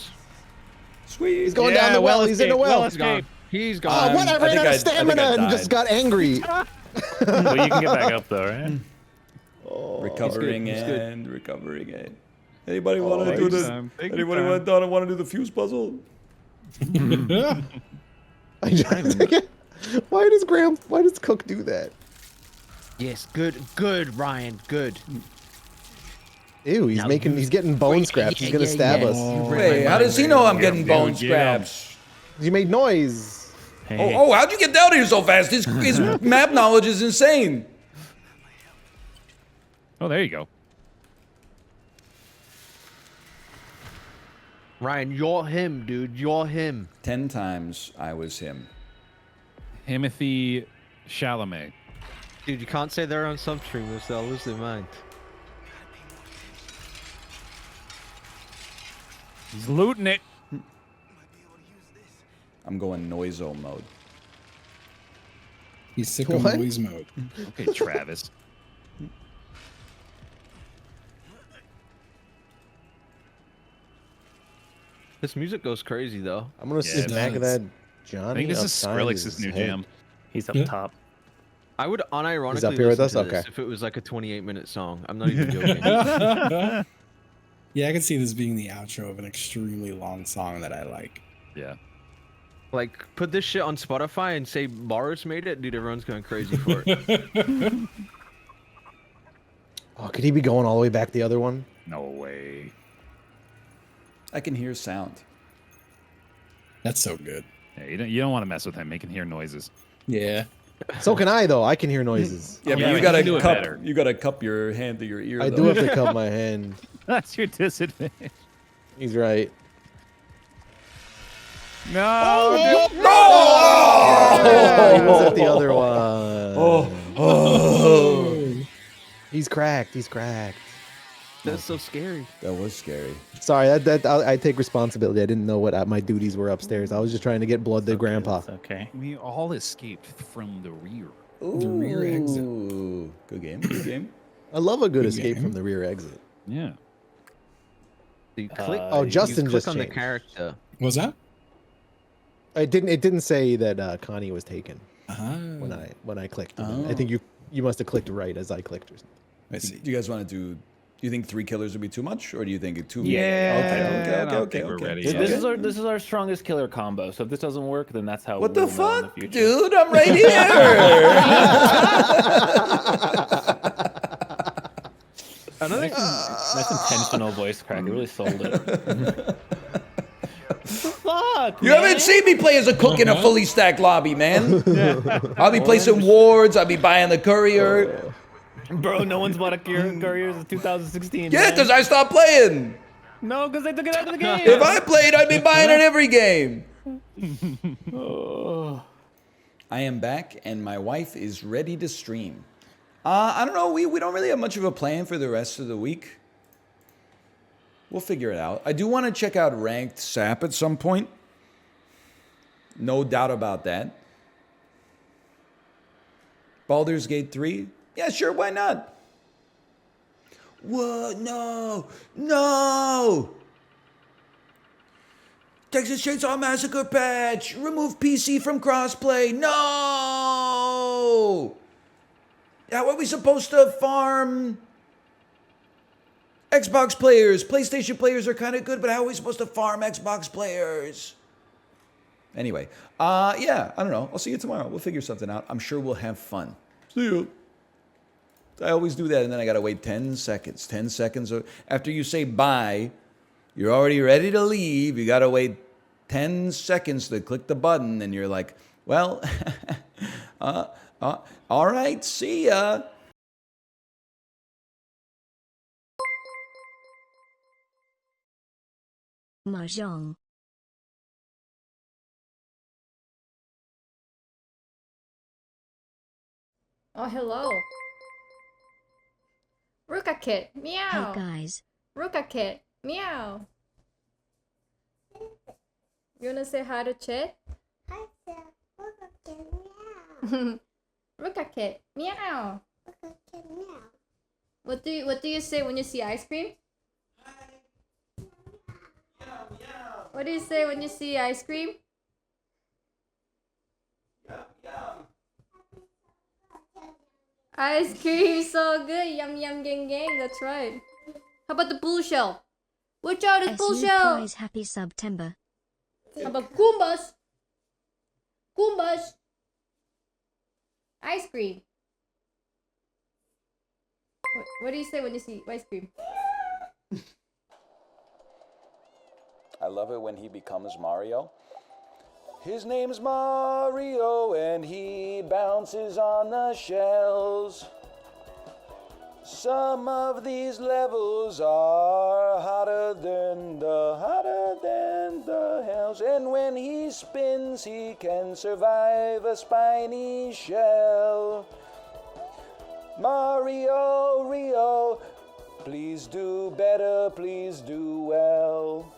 Sweet. He's going down the well. He's in the well. he's gone. He's Oh, gone. what? I I ran think out I of stamina and died. just got angry. Well, you can get back up though, right? Recovering he's good. and recovering and. Anybody want to do take this? time, take your Anybody time. want to do the fuse puzzle? I just, why does Cook do that? Yes, good, Ryan, good. Ew, he's Now he's getting bone scraps. He's gonna stab us. Wait, how does he know I'm getting bone scraps? You made noise. Hey, Oh, how'd you get down here so fast? His map knowledge is insane. Oh, there you go. Ryan, you're him, dude. You're him. 10 times I was him. Timothy Chalamet. Dude, you can't say they're on some streamers. They'll lose their mind. He's looting it. I'm going noiso mode. He's sick of What? noise mode. Okay, Travis. This music goes crazy though. I'm gonna Yeah, it smack does. that Johnny. I think this is upside Skrillex's his new head. jam. He's up Yeah. top. I would unironically He's up here with listen us? to this Okay. if it was like a 28-minute song. I'm not even joking. Yeah, I can see this being the outro of an extremely long song that I like. Yeah. Like, put this shit on Spotify and say Mars made it, dude. Everyone's going crazy for it. Oh, could he be going all the way back the other one? No way. I can hear sound. That's so good. Yeah, you don't want to mess with him. He can hear noises. Yeah. So can I though. I can hear noises. Yeah, but Yeah, you but gotta you do it cup. better. You gotta cup your hand to your ear. I though. do have to cup my hand. That's your disadvantage. He's right. No. He was at the other one. He's cracked. He's cracked. That's so scary. That was scary. Sorry, I take responsibility. I didn't know what my duties were upstairs. I was just trying to get blood to Grandpa. It's okay. We all escaped from the rear. The rear exit. Ooh, good game. Good game. I love a good Good escape game. from the rear exit. Yeah. You click. Oh, you Justin click just on the changed. character. What's that? It didn't say that Connie was taken Uh-huh. when I clicked. I think you must have clicked right as I clicked or something. I see. Do you guys want to do? Do you think 3 killers would be too much, or do you think it too? Yeah. I don't Okay. think we're ready This, yet. this is our strongest killer combo. So if this doesn't work, then that's how. What we'll the know in fuck, future. dude? I'm right here. That's intentional voice crack. It really sold it. Fuck, You man. haven't seen me play as a cook in a fully stacked lobby, man. I'll be placing wards. I'll be buying the courier. Bro, no one's bought a courier since 2016. Yeah, man. because I stopped playing. No, because they took it out of the game. If I played, I'd be buying it every game. I am back, and my wife is ready to stream. I don't know. We don't really have much of a plan for the rest of the week. We'll figure it out. I do want to check out Ranked SAP at some point. No doubt about that. Baldur's Gate 3? Yeah, sure, why not? What? No! No! Texas Chainsaw Massacre patch! Remove PC from crossplay! No! How are we supposed to farm Xbox players? PlayStation players are kind of good, but how are we supposed to farm Xbox players? Anyway, yeah, I don't know. I'll see you tomorrow. We'll figure something out. I'm sure we'll have fun. See you. I always do that, and then I gotta wait 10 seconds. 10 seconds. After you say bye, you're already ready to leave. You gotta wait 10 seconds to click the button, and you're like, well, all right, see ya. Mahjong. Oh, hello. Ruka Kit, meow. Hey guys. Ruka Kit, meow. You wanna say hi to Chet? Hi, sir. Ruka Kit, meow. Ruka Kit, meow. Ruka Kit, meow. What do you say when you see ice cream? What do you say when you see ice cream? Ice cream, so good. Yum yum gang gang. That's right. How about the bull shell? Watch out, it's bull shell. Prize happy September. How about Goombas? Goombas. Ice cream. What do you say when you see ice cream? I love it when he becomes Mario. His name's Mario and he bounces on the shells. Some of these levels are hotter than the hells. And when he spins, he can survive a spiny shell. Mario, Rio, please do better, please do well.